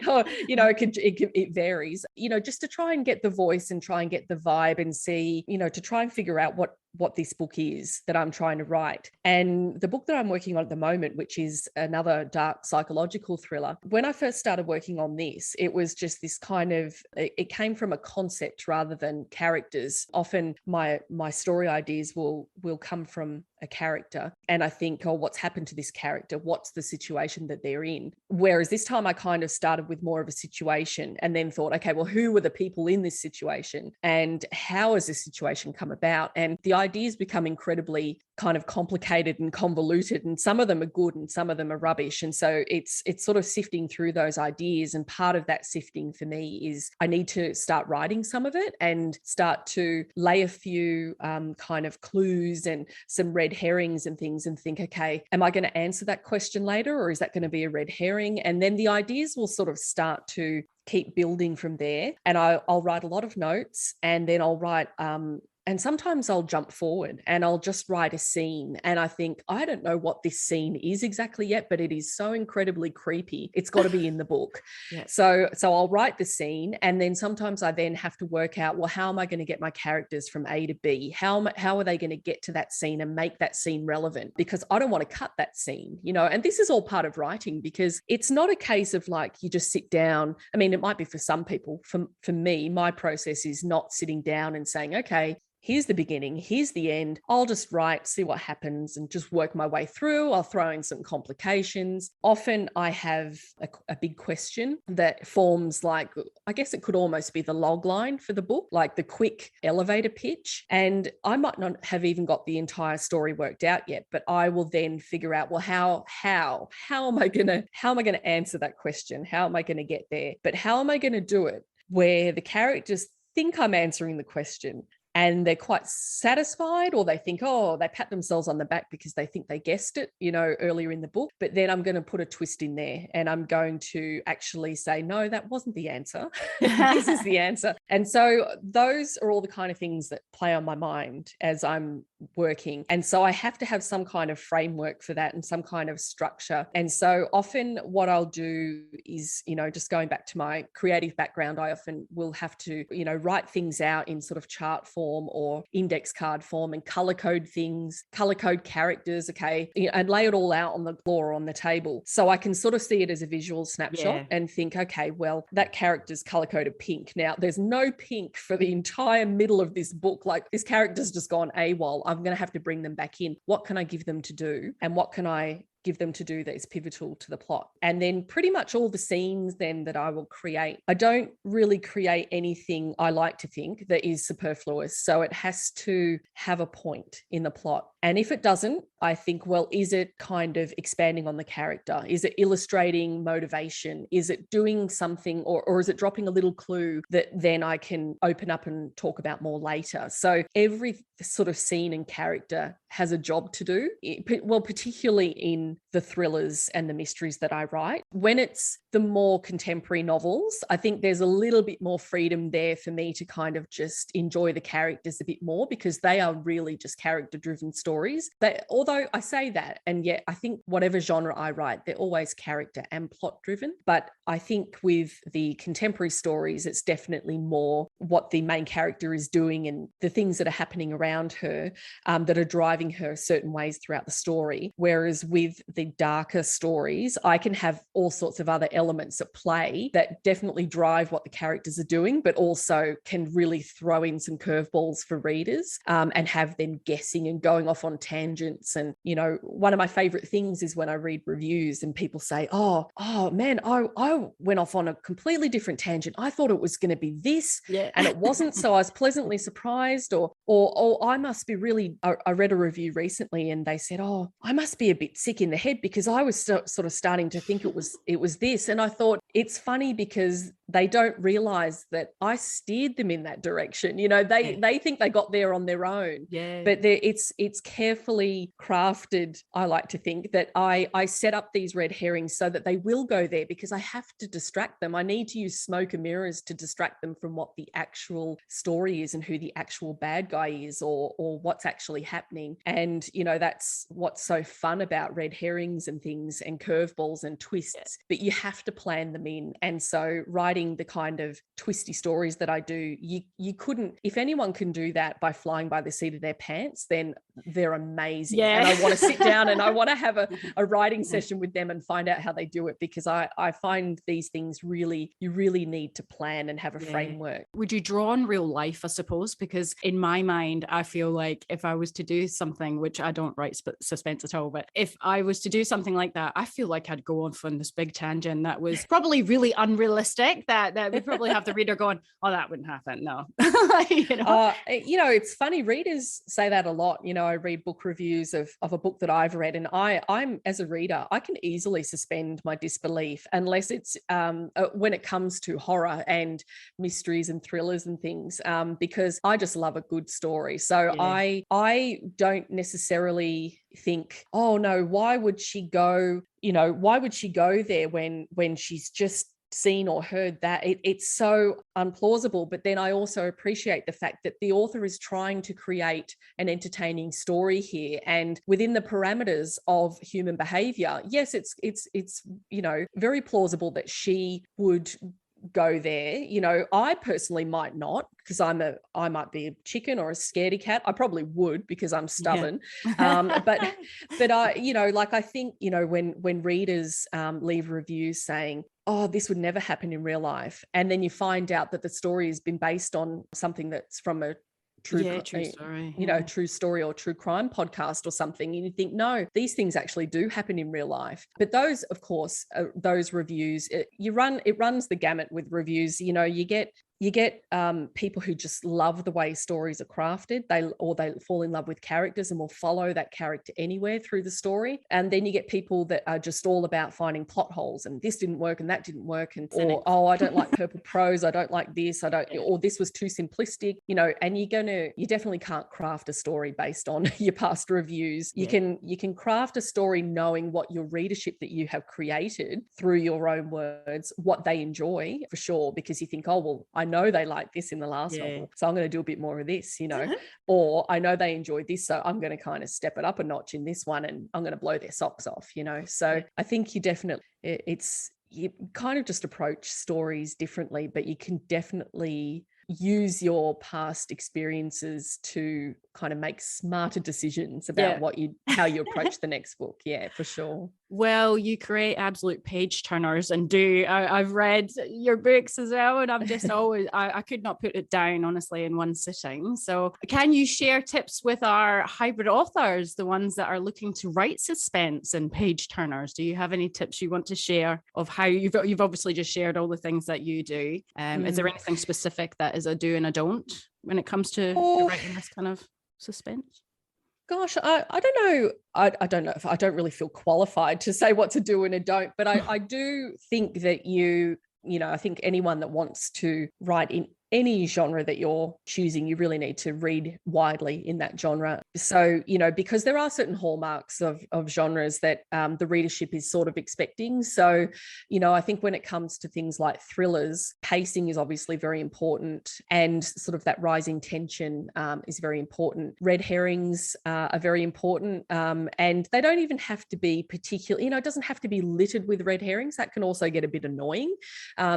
Or, it varies, just to try and get the voice and try and get the vibe and see, to try and figure out what this book is that I'm trying to write. And the book that I'm working on at the moment, which is another dark psychological thriller, when I first started working on this, it was just this kind of, it came from a concept rather than characters. Often my story ideas will come from a character, and I think, oh, what's happened to this character? What's the situation that they're in? Whereas this time I kind of started with more of a situation, and then thought, okay, well, who were the people in this situation, and how has this situation come about? And the ideas become incredibly kind of complicated and convoluted, and some of them are good and some of them are rubbish. And so it's sort of sifting through those ideas. And part of that sifting for me is I need to start writing some of it and start to lay a few kind of clues and some red herrings and things and think, okay, am I going to answer that question later, or is that going to be a red herring? And then the ideas will sort of start to keep building from there. And I'll write a lot of notes, and then I'll write and sometimes I'll jump forward and I'll just write a scene. And I think, I don't know what this scene is exactly yet, but it is so incredibly creepy. It's got to be in the book. Yeah. So I'll write the scene. And then sometimes I then have to work out, well, how am I going to get my characters from A to B? How are they going to get to that scene and make that scene relevant? Because I don't want to cut that scene, you know, and this is all part of writing, because it's not a case of like, you just sit down. I mean, it might be for some people. For me, my process is not sitting down and saying, okay, here's the beginning, here's the end. I'll just write, see what happens, and just work my way through. I'll throw in some complications. Often I have a big question that forms like, I guess it could almost be the log line for the book, like the quick elevator pitch. And I might not have even got the entire story worked out yet, but I will then figure out, well, how am I gonna answer that question? How am I gonna get there? But how am I gonna do it where the characters think I'm answering the question and they're quite satisfied, or they think, oh, they pat themselves on the back because they think they guessed it, you know, earlier in the book. But then I'm going to put a twist in there, and I'm going to actually say, no, that wasn't the answer. This is the answer. And so those are all the kind of things that play on my mind as I'm working. And so I have to have some kind of framework for that and some kind of structure. And so often what I'll do is, you know, just going back to my creative background, I often will have to, you know, write things out in sort of chart form or index card form and color code things, color code characters, okay, and lay it all out on the floor or on the table. So I can sort of see it as a visual snapshot and think, okay, well, that character's color coded pink. Now, there's no pink for the entire middle of this book. Like, this character's just gone AWOL. I'm going to have to bring them back in. What can I give them to do? And what can I give them to do that is pivotal to the plot? And then pretty much all the scenes then that I will create, I don't really create anything, I like to think, that is superfluous. So it has to have a point in the plot. And if it doesn't, I think, well, is it kind of expanding on the character? Is it illustrating motivation? Is it doing something, or is it dropping a little clue that then I can open up and talk about more later? So every sort of scene and character has a job to do, well, particularly in the thrillers and the mysteries that I write. When it's the more contemporary novels, I think there's a little bit more freedom there for me to kind of just enjoy the characters a bit more, because they are really just character-driven stories. Although I say that, and yet I think whatever genre I write, they're always character and plot-driven. But I think with the contemporary stories, it's definitely more what the main character is doing and the things that are happening around her that are driving her certain ways throughout the story. Whereas with the darker stories, I can have all sorts of other elements at play that definitely drive what the characters are doing, but also can really throw in some curveballs for readers and have them guessing and going off on tangents. And, you know, one of my favorite things is when I read reviews and people say, oh man, I went off on a completely different tangent. I thought it was going to be this and it wasn't. So I was pleasantly surprised, or I must be really, I read a review recently and they said, oh, I must be a bit sick in the head because I was sort of starting to think it was this. And I thought, it's funny because they don't realize that I steered them in that direction. You know, they think they got there on their own. But it's carefully crafted. I like to think that I set up these red herrings so that they will go there, because I have to distract them. I need to use smoke and mirrors to distract them from what the actual story is and who the actual bad guy is, or what's actually happening. And, you know, that's what's so fun about red herrings and things and curveballs and twists, but you have to plan them in. And so writing the kind of twisty stories that I do, you couldn't, if anyone can do that by flying by the seat of their pants, then they're amazing. And I want to sit down and I want to have a writing session with them and find out how they do it, because I find these things you really need to plan and have a framework. Would you draw on real life, I suppose? Because in my mind, I feel like if I was to do something, which I don't write suspense at all, but if I was to do something like that, I feel like I'd go off on this big tangent that was probably really unrealistic, that we probably have the reader going, oh, that wouldn't happen. No. It's funny. Readers say that a lot. I read book reviews of a book that I've read, and I'm as a reader, I can easily suspend my disbelief unless it's when it comes to horror and mysteries and thrillers and things, because I just love a good story. So Yeah. I don't necessarily think, oh no, why would she go there when she's just seen or heard that? It's so unplausible. But then I also appreciate the fact that the author is trying to create an entertaining story here, and within the parameters of human behavior. Yes, it's very plausible that she would go there. I personally might not, because I might be a chicken or a scaredy cat. I probably would, because I'm stubborn. Yeah. But I think, when readers leave reviews saying, oh, this would never happen in real life, and then you find out that the story has been based on something that's from a true story, true story or true crime podcast or something, and you think, no, these things actually do happen in real life. But those, of course, those reviews, it runs the gamut with reviews. You get people who just love the way stories are crafted. They fall in love with characters and will follow that character anywhere through the story. And then you get people that are just all about finding plot holes, and this didn't work and that didn't work, or I don't like purple prose, I don't like this, or this was too simplistic. And you definitely can't craft a story based on your past reviews. You can craft a story knowing what your readership that you have created through your own words, what they enjoy, for sure, because you think, oh well, I know they like this in the last novel, so I'm going to do a bit more of this, or I know they enjoyed this, so I'm going to kind of step it up a notch in this one, and I'm going to blow their socks off, So I think you kind of just approach stories differently, but you can definitely use your past experiences to kind of make smarter decisions about how you approach the next book. Yeah, for sure. Well, you create absolute page turners, and I've read your books as well, and I'm just always, I could not put it down, honestly, in one sitting. So can you share tips with our hybrid authors, the ones that are looking to write suspense and page turners? Do you have any tips you want to share of how you've obviously just shared all the things that you do? Is there anything specific that is a do and a don't when it comes to writing this kind of suspense? Gosh, I don't know. I don't know if I don't really feel qualified to say what to do and a don't, but I do think that I think anyone that wants to write in any genre that you're choosing, you really need to read widely in that genre. So, because there are certain hallmarks of genres that the readership is sort of expecting. So, I think when it comes to things like thrillers, pacing is obviously very important, and sort of that rising tension is very important. Red herrings are very important, and they don't even have to be particular, it doesn't have to be littered with red herrings. That can also get a bit annoying,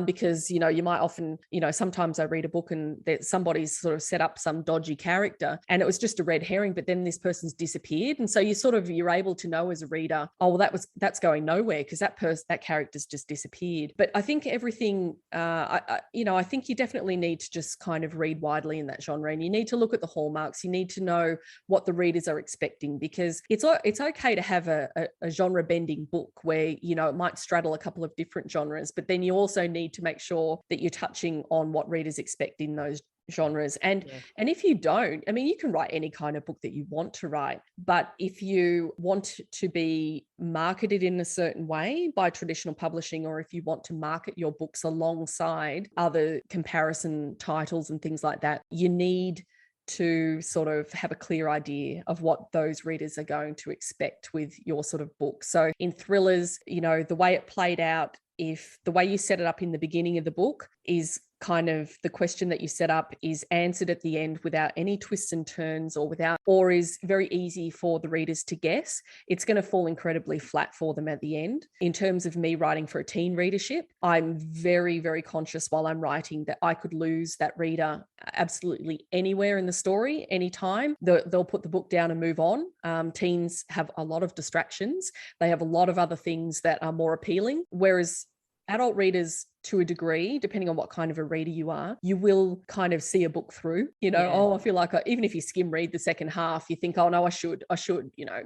because, you might often, sometimes I read a book and that somebody's sort of set up some dodgy character and it was just a red herring, but then this person's disappeared. And so you're able to know as a reader, oh, well, that's going nowhere because that character's just disappeared. But I think everything, I think you definitely need to just kind of read widely in that genre, and you need to look at the hallmarks. You need to know what the readers are expecting, because it's okay to have a genre bending book where, it might straddle a couple of different genres, but then you also need to make sure that you're touching on what readers expect in those genres. And if you don't, you can write any kind of book that you want to write, but if you want to be marketed in a certain way by traditional publishing, or if you want to market your books alongside other comparison titles and things like that, you need to sort of have a clear idea of what those readers are going to expect with your sort of book. So in thrillers, the way it played out, if the way you set it up in the beginning of the book is kind of the question that you set up is answered at the end without any twists and turns, or is very easy for the readers to guess, it's going to fall incredibly flat for them at the end. In terms of me writing for a teen readership, I'm very, very conscious while I'm writing that I could lose that reader absolutely anywhere in the story, anytime. They'll put the book down and move on. Teens have a lot of distractions. They have a lot of other things that are more appealing, whereas adult readers, to a degree, depending on what kind of a reader you are, you will kind of see a book through, I feel like even if you skim read the second half, you think, oh no, I should,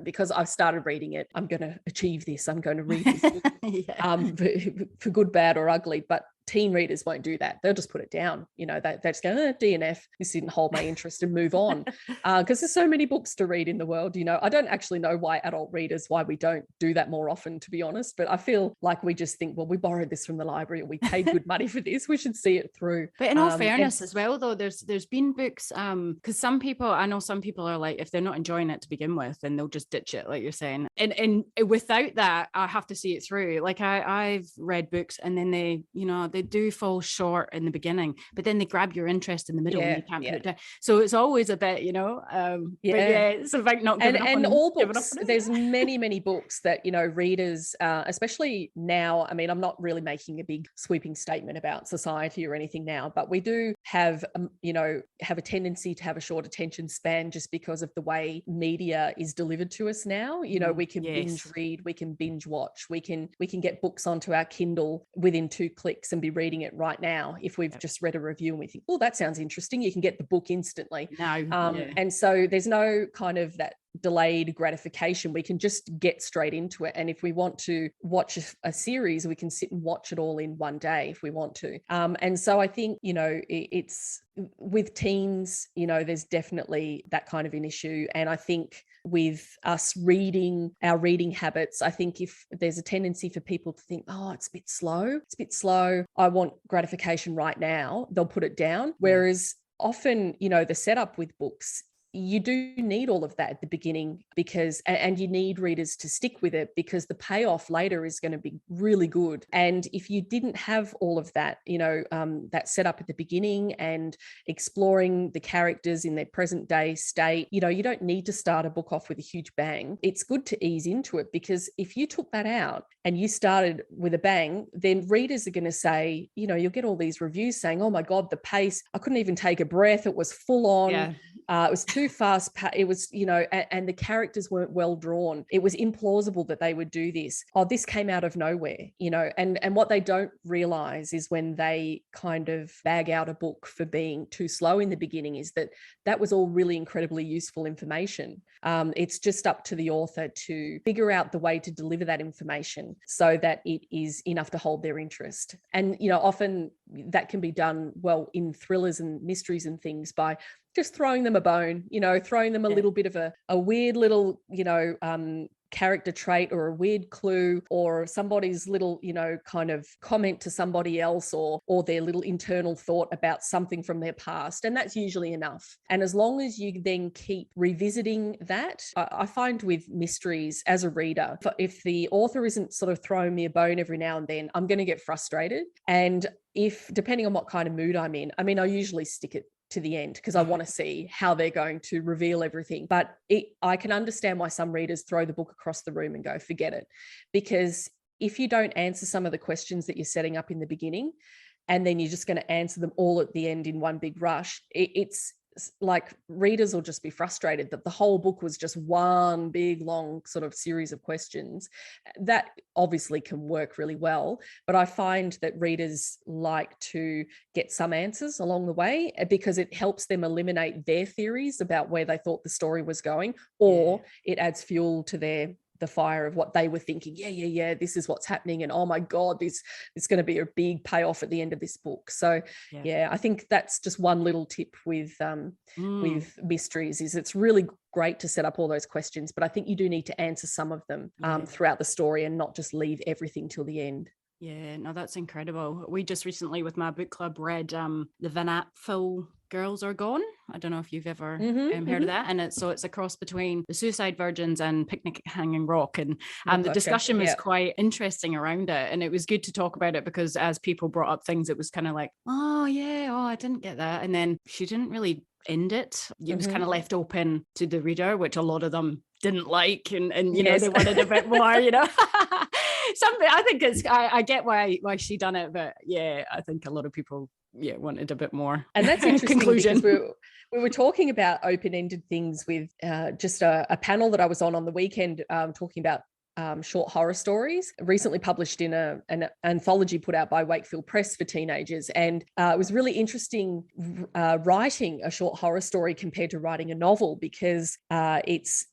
because I've started reading it, I'm going to achieve this, I'm going to read this book, for good, bad or ugly. But teen readers won't do that. They'll just put it down. You know, they just go, DNF, this didn't hold my interest, and move on. Because there's so many books to read in the world. You know, I don't actually know why we don't do that more often, to be honest, but I feel like we just think, well, we borrowed this from the library, or we paid good money for this, we should see it through. But in all fairness as well, though, there's been books, because I know some people are like, if they're not enjoying it to begin with, then they'll just ditch it, like you're saying. And without that, I have to see it through. Like I've read books and then they do fall short in the beginning, but then they grab your interest in the middle and you can't put it down. So it's always a bit, but it's about not giving up. And all books, there's many books that, readers, especially now, I mean, I'm not really making a big sweeping statement about society or anything now, but we do have a tendency to have a short attention span just because of the way media is delivered to us now. We can binge read, we can binge watch, we can get books onto our Kindle within 2 clicks and be reading it right now. If we've just read a review and we think, oh, that sounds interesting, you can get the book instantly. And so there's no kind of that delayed gratification. We can just get straight into it. And if we want to watch a series, we can sit and watch it all in one day if we want to. And so I think, it's with teens, there's definitely that kind of an issue. And I think with us our reading habits, I think if there's a tendency for people to think, oh, it's a bit slow, I want gratification right now, they'll put it down. Whereas often, the setup with books, you do need all of that at the beginning and you need readers to stick with it because the payoff later is going to be really good. And if you didn't have all of that, that setup at the beginning and exploring the characters in their present day state, you don't need to start a book off with a huge bang. It's good to ease into it, because if you took that out and you started with a bang, then readers are going to say, you'll get all these reviews saying, oh my God, the pace, I couldn't even take a breath. It was full on. Yeah. It was too fast. It was, and the characters weren't well drawn. It was implausible that they would do this. Oh, this came out of nowhere, and what they don't realize is when they kind of bag out a book for being too slow in the beginning is that was all really incredibly useful information. It's just up to the author to figure out the way to deliver that information so that it is enough to hold their interest. And, often that can be done well in thrillers and mysteries and things by just throwing them a bone, throwing them a little bit of a weird little, character trait or a weird clue or somebody's little, kind of comment to somebody else or their little internal thought about something from their past. And that's usually enough. And as long as you then keep revisiting that, I find with mysteries as a reader, if the author isn't sort of throwing me a bone every now and then, I'm going to get frustrated. And depending on what kind of mood I'm in, I usually stick it to the end because I want to see how they're going to reveal everything. But I can understand why some readers throw the book across the room and go, forget it. Because if you don't answer some of the questions that you're setting up in the beginning, and then you're just going to answer them all at the end in one big rush, it's like readers will just be frustrated that the whole book was just one big long sort of series of questions. That obviously can work really well, but I find that readers like to get some answers along the way because it helps them eliminate their theories about where they thought the story was going, or it adds fuel to the fire of what they were thinking. Yeah, this is what's happening. And oh my God, this is going to be a big payoff at the end of this book. So I think that's just one little tip with mysteries is it's really great to set up all those questions, but I think you do need to answer some of them throughout the story and not just leave everything till the end. Yeah, no, that's incredible. We just recently with my book club read the Van Apfel Girls Are Gone. I don't know if you've ever heard of that. And it's a cross between The Suicide Virgins and Picnic at Hanging Rock. And the discussion was quite interesting around it. And it was good to talk about it because as people brought up things, it was kind of like, I didn't get that. And then she didn't really end it. It was kind of left open to the reader, which a lot of them didn't like. And they wanted a bit more, Something I think I get why she done it, but I think a lot of people wanted a bit more. And that's interesting conclusion. Because we were talking about open-ended things with just a panel that I was on the weekend talking about short horror stories recently published in an anthology put out by Wakefield Press for teenagers. And it was really interesting writing a short horror story compared to writing a novel because it's,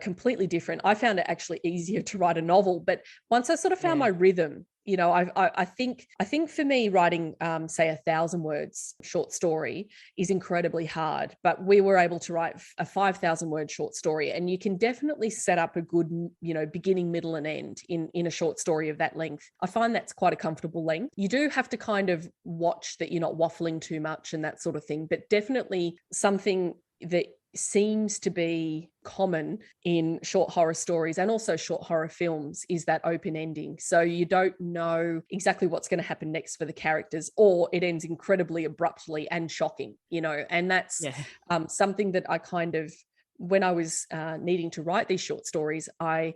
completely different. I found it actually easier to write a novel, but once I sort of found my rhythm, You know, I think for me, writing, say, 1,000 words short story is incredibly hard, but we were able to write a 5,000 word short story, and you can definitely set up a good, you know, beginning, middle, and end in a short story of that length. I find that's quite a comfortable length. You do have to kind of watch that you're not waffling too much and that sort of thing, but definitely something that seems to be common in short horror stories and also short horror films is that open ending. So you don't know exactly what's going to happen next for the characters, or it ends incredibly abruptly and shocking, you know, and that's something that I kind of, when I was needing to write these short stories, I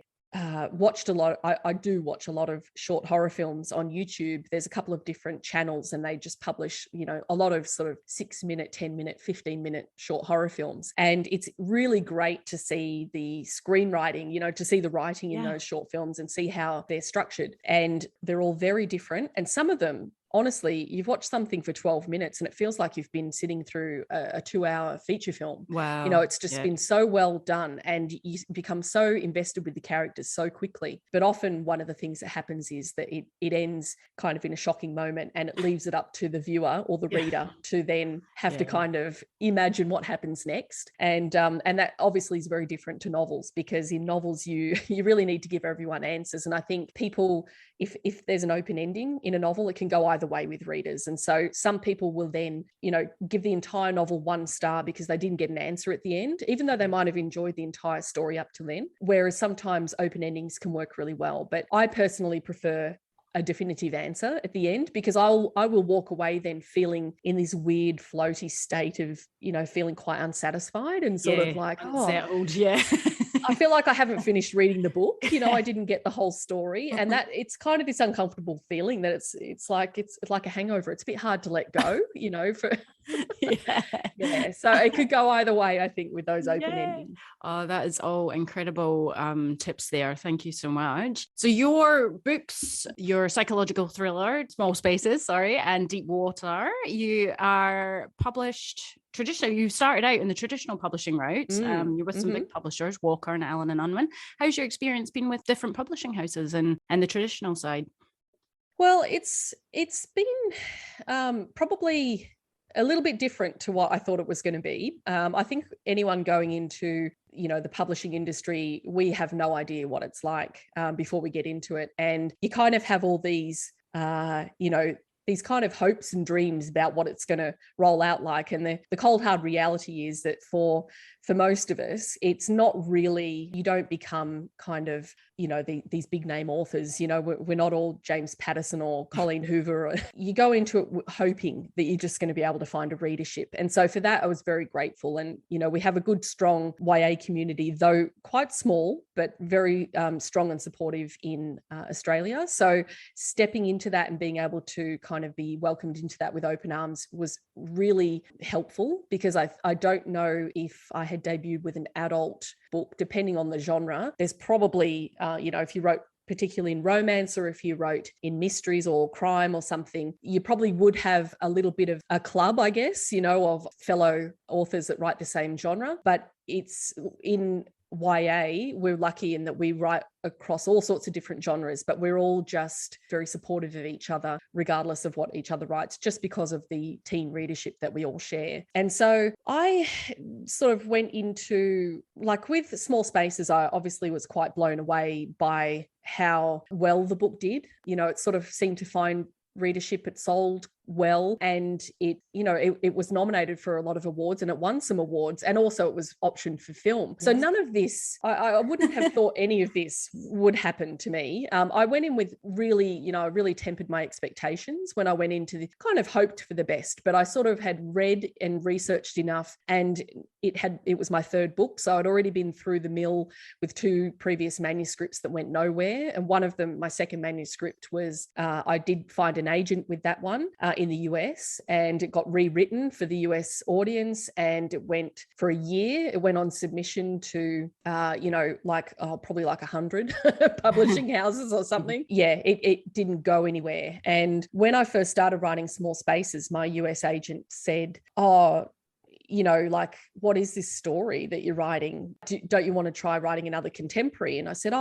watched a lot. I do watch a lot of short horror films on YouTube. There's a couple of different channels and they just publish, you know, a lot of sort of 6-minute, 10-minute, 15-minute short horror films. And it's really great to see the screenwriting, you know, to see the writing in those short films and see how they're structured. And they're all very different. And some of them, honestly, you've watched something for 12 minutes and it feels like you've been sitting through a 2-hour feature film. Wow. You know, it's just been so well done and you become so invested with the characters so quickly. But often one of the things that happens is that it ends kind of in a shocking moment and it leaves it up to the viewer or the reader to then have to kind of imagine what happens next. And that obviously is very different to novels, because in novels you really need to give everyone answers. And I think people, if there's an open ending in a novel, it can go either way with readers. And so some people will then, you know, give the entire novel 1 star because they didn't get an answer at the end, even though they might have enjoyed the entire story up to then. Whereas sometimes open endings can work really well. But I personally prefer a definitive answer at the end, because I will walk away then feeling in this weird floaty state of, you know, feeling quite unsatisfied and sort of like, unsettled, I feel like I haven't finished reading the book. You know, I didn't get the whole story. And that it's kind of this uncomfortable feeling that it's like a hangover. It's a bit hard to let go, you know, for so it could go either way, I think, with those open endings. Oh, that is all incredible tips there. Thank you so much. So your books, your psychological thriller, Small Spaces, and Deep Water, you are published traditionally. You started out in the traditional publishing route. You're with some big publishers, Walker and Allen and Unwin. How's your experience been with different publishing houses and the traditional side? Well, it's been probably a little bit different to what I thought it was going to be. I think anyone going into, you know, the publishing industry, we have no idea what it's like before we get into it. And you kind of have all these, you know, these kind of hopes and dreams about what it's going to roll out like. And the cold hard reality is that for most of us, it's not really, you don't become kind of, you know, these big name authors. You know, we're not all James Patterson or Colleen Hoover. You go into it hoping that you're just going to be able to find a readership. And so for that, I was very grateful. And, you know, we have a good, strong YA community, though quite small, but very strong and supportive in Australia. So stepping into that and being able to kind of be welcomed into that with open arms was really helpful, because I don't know if I had debuted with an adult book, depending on the genre. There's probably, you know, if you wrote particularly in romance, or if you wrote in mysteries or crime or something, you probably would have a little bit of a club, I guess, you know, of fellow authors that write the same genre. But it's in YA, we're lucky in that we write across all sorts of different genres, but we're all just very supportive of each other, regardless of what each other writes, just because of the teen readership that we all share. And so I sort of went into, like with Small Spaces, I obviously was quite blown away by how well the book did. You know, it sort of seemed to find readership. It sold well, and it, you know, it was nominated for a lot of awards and it won some awards, and also it was optioned for film. So none of this, I wouldn't have thought any of this would happen to me. I went in with really, you know, I really tempered my expectations when I went into the kind of hoped for the best, but I sort of had read and researched enough, and it was my 3rd book. So I'd already been through the mill with 2 previous manuscripts that went nowhere. And one of them, my 2nd manuscript, was I did find an agent with that one in the US, and it got rewritten for the US audience, and it went for a year. It went on submission to, you know, like probably like 100 publishing houses or something. Yeah, it didn't go anywhere. And when I first started writing Small Spaces, my US agent said, you know, like, what is this story that you're writing? Don't you want to try writing another contemporary? And I said,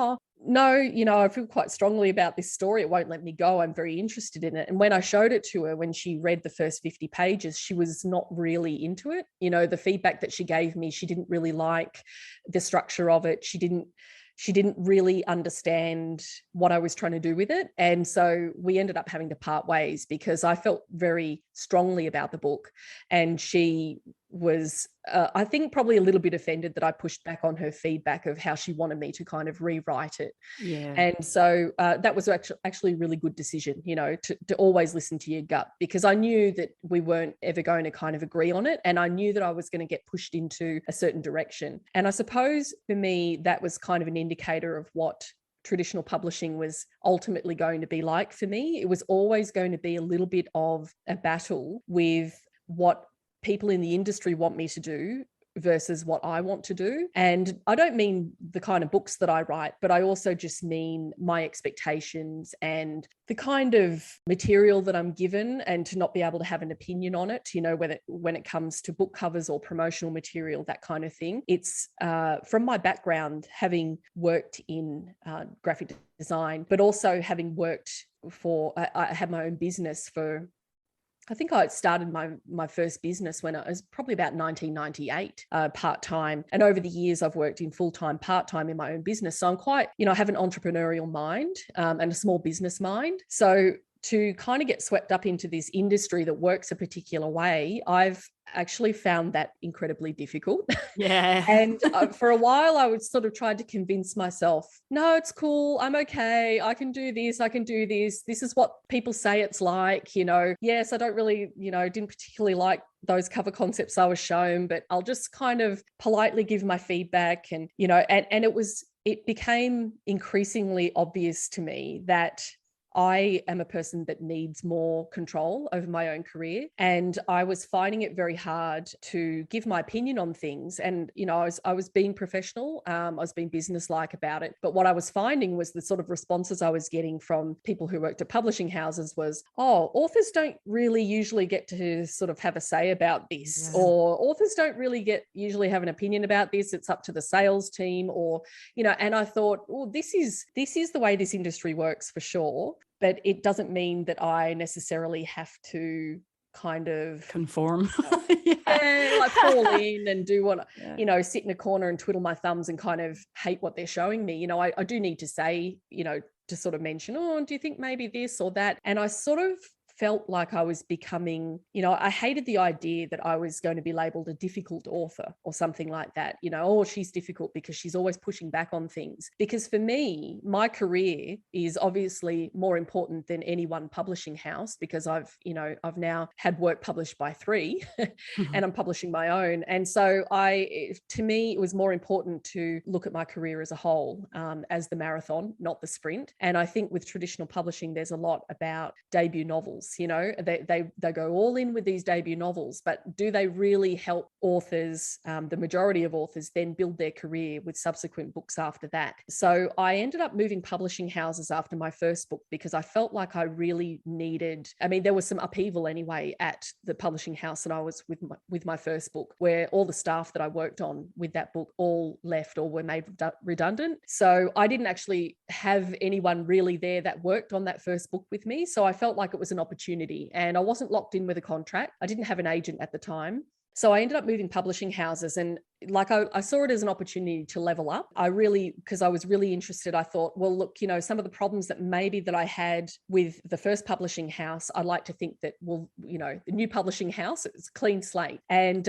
no, I feel quite strongly about this story. It won't let me go. I'm very interested in it. And when I showed it to her, when she read the first 50 pages, she was not really into it. The feedback that she gave me, she didn't really like the structure of it. She didn't really understand what I was trying to do with it. And so we ended up having to part ways because I felt very strongly about the book. And she was, I think, probably a little bit offended that I pushed back on her feedback of how she wanted me to kind of rewrite it. Yeah. And so that was actually a really good decision, to always listen to your gut, because I knew that we weren't ever going to kind of agree on it. And I knew that I was going to get pushed into a certain direction. And I suppose for me, that was kind of an indicator of what traditional publishing was ultimately going to be like for me. It was always going to be a little bit of a battle with what people in the industry want me to do versus what I want to do. And I don't mean the kind of books that I write, but I also just mean my expectations and the kind of material that I'm given, and to not be able to have an opinion on it, when it comes to book covers or promotional material, that kind of thing. It's from my background, having worked in graphic design, but also having worked I had my own business for, I think I started my first business when I was probably about 1998, part-time. And over the years, I've worked in full-time, part-time in my own business. So I'm quite, I have an entrepreneurial mind and a small business mind. So to kind of get swept up into this industry that works a particular way, I've actually found that incredibly difficult. Yeah. And for a while, I would sort of try to convince myself, no, it's cool. I'm okay. I can do this. I can do this. This is what people say it's like, Yes, I don't really, didn't particularly like those cover concepts I was shown, but I'll just kind of politely give my feedback. And, and it became increasingly obvious to me that I am a person that needs more control over my own career. And I was finding it very hard to give my opinion on things. And, I was being professional. I was being businesslike about it. But what I was finding was the sort of responses I was getting from people who worked at publishing houses was, oh, authors don't really usually get to sort of have a say about this, or authors don't really usually have an opinion about this. It's up to the sales team, or, and I thought, oh, this is the way this industry works for sure. But it doesn't mean that I necessarily have to kind of conform, like fall in and do what, sit in a corner and twiddle my thumbs and kind of hate what they're showing me. I do need to say, to sort of mention, oh, do you think maybe this or that? And I sort of felt like I was becoming, I hated the idea that I was going to be labeled a difficult author or something like that, oh, she's difficult because she's always pushing back on things. Because for me, my career is obviously more important than any one publishing house, because I've now had work published by 3 and I'm publishing my own. And so to me, it was more important to look at my career as a whole, as the marathon, not the sprint. And I think with traditional publishing, there's a lot about debut novels. They go all in with these debut novels, but do they really help authors, the majority of authors, then build their career with subsequent books after that? So I ended up moving publishing houses after my first book because I felt like I really needed, there was some upheaval anyway at the publishing house that I was with my first book, where all the staff that I worked on with that book all left or were made redundant. So I didn't actually have anyone really there that worked on that first book with me. So I felt like it was an opportunity, and I wasn't locked in with a contract. I didn't have an agent at the time. So I ended up moving publishing houses, and I saw it as an opportunity to level up. Because I was really interested, I thought, well, look, some of the problems that I had with the first publishing house, I'd like to think that, well, the new publishing house, it's a clean slate. And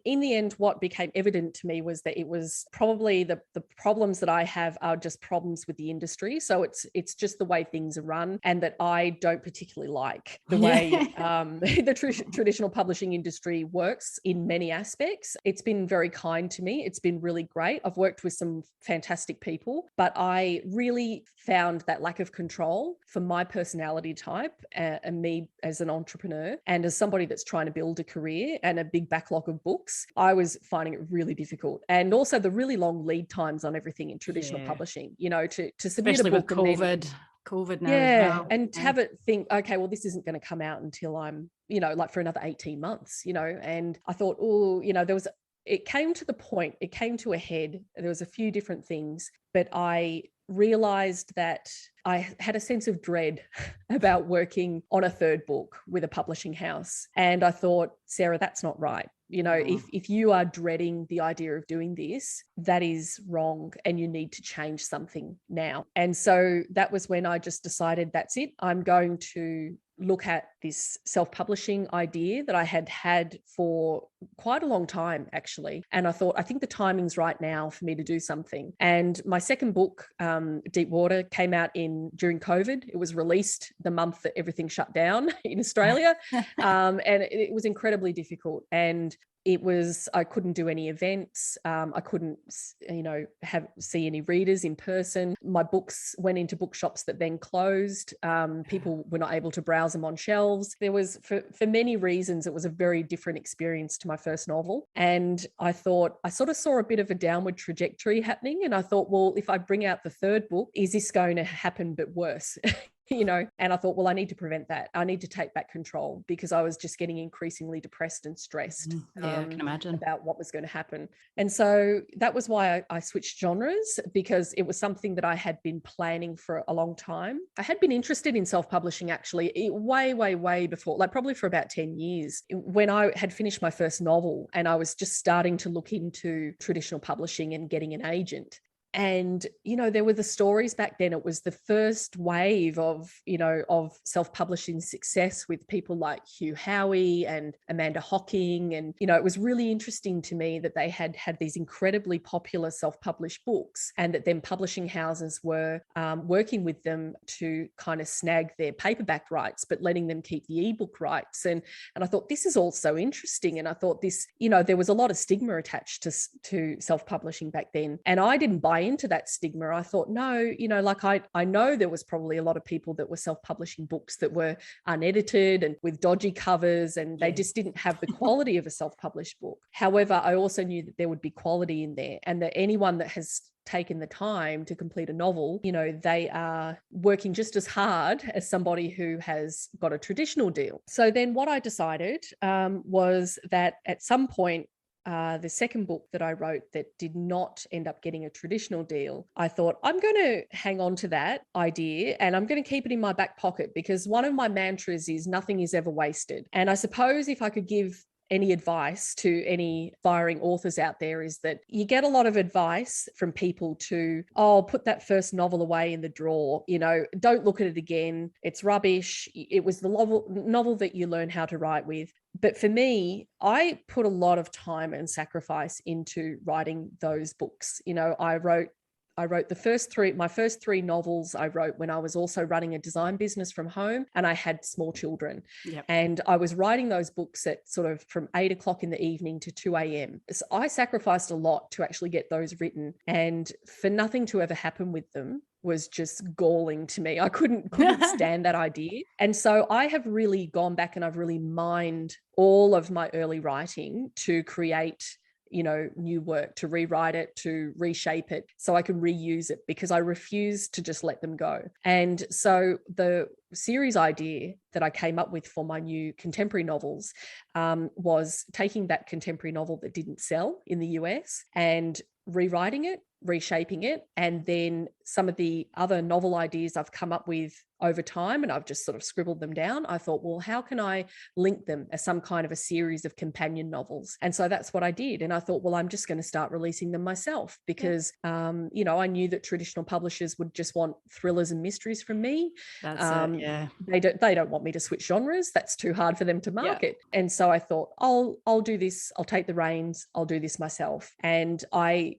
in the end, what became evident to me was that it was probably the problems that I have are just problems with the industry. So it's just the way things are run, and that I don't particularly like the way the traditional publishing industry works in many aspects. It's been very kind to me. It's been really great. I've worked with some fantastic people, but I really found that lack of control for my personality type, and me as an entrepreneur and as somebody that's trying to build a career and a big backlog of books, I was finding it really difficult. And also the really long lead times on everything in traditional publishing, to submit especially a book with COVID now. Yeah. And to have it think, okay, well, this isn't going to come out until I'm, like for another 18 months, and I thought, oh, it came to a head. There was a few different things, but I realized that I had a sense of dread about working on a third book with a publishing house. And I thought, Sarah, that's not right. You know, if you are dreading the idea of doing this, that is wrong and you need to change something now. And so that was when I just decided, that's it. I'm going to look at this self-publishing idea that I had for quite a long time, actually. And I thought, I think the timing's right now for me to do something. And my second book, Deep Water, came out during COVID. It was released the month that everything shut down in Australia. And it was incredibly difficult. And I couldn't do any events. I couldn't, see any readers in person. My books went into bookshops that then closed. People were not able to browse them on shelves. There was, for many reasons, it was a very different experience to my first novel. And I thought, I sort of saw a bit of a downward trajectory happening. And I thought, well, if I bring out the third book, is this going to happen but worse? And I thought, well, I need to prevent that. I need to take back control, because I was just getting increasingly depressed and stressed I can imagine about what was going to happen. And so that was why I switched genres, because it was something that I had been planning for a long time. I had been interested in self-publishing actually way before, like probably for about 10 years, when I had finished my first novel and I was just starting to look into traditional publishing and getting an agent. And, there were the stories back then. It was the first wave of self-publishing success with people like Hugh Howey and Amanda Hocking. And, it was really interesting to me that they had these incredibly popular self-published books, and that then publishing houses were working with them to kind of snag their paperback rights, but letting them keep the ebook rights. And I thought, this is all so interesting. And I thought this, there was a lot of stigma attached to self-publishing back then. And I didn't buy into that stigma. I thought, no, I know there was probably a lot of people that were self-publishing books that were unedited and with dodgy covers, and they just didn't have the quality of a self-published book. However, I also knew that there would be quality in there, and that anyone that has taken the time to complete a novel, they are working just as hard as somebody who has got a traditional deal. So then what I decided was that at some point, the second book that I wrote that did not end up getting a traditional deal, I thought, I'm going to hang on to that idea and I'm going to keep it in my back pocket, because one of my mantras is nothing is ever wasted. And I suppose if I could give any advice to any aspiring authors out there, is that you get a lot of advice from people to, put that first novel away in the drawer, don't look at it again. It's rubbish. It was the novel that you learn how to write with. But for me, I put a lot of time and sacrifice into writing those books. I wrote my first three novels I wrote when I was also running a design business from home, and I had small children. Yep. And I was writing those books at sort of from 8 o'clock in the evening to 2 a.m. So I sacrificed a lot to actually get those written, and for nothing to ever happen with them was just galling to me. I couldn't stand that idea. And so I have really gone back and I've really mined all of my early writing to create new work, to rewrite it, to reshape it so I can reuse it, because I refuse to just let them go. And so the series idea that I came up with for my new contemporary novels was taking that contemporary novel that didn't sell in the US and rewriting it, reshaping it, and then some of the other novel ideas I've come up with over time, and I've just sort of scribbled them down. I thought, well, how can I link them as some kind of a series of companion novels? And so that's what I did. And I thought, well, I'm just going to start releasing them myself, because, I knew that traditional publishers would just want thrillers and mysteries from me. That's it, yeah. They don't want me to switch genres. That's too hard for them to market. Yeah. And so I thought, I'll do this. I'll take the reins. I'll do this myself. And I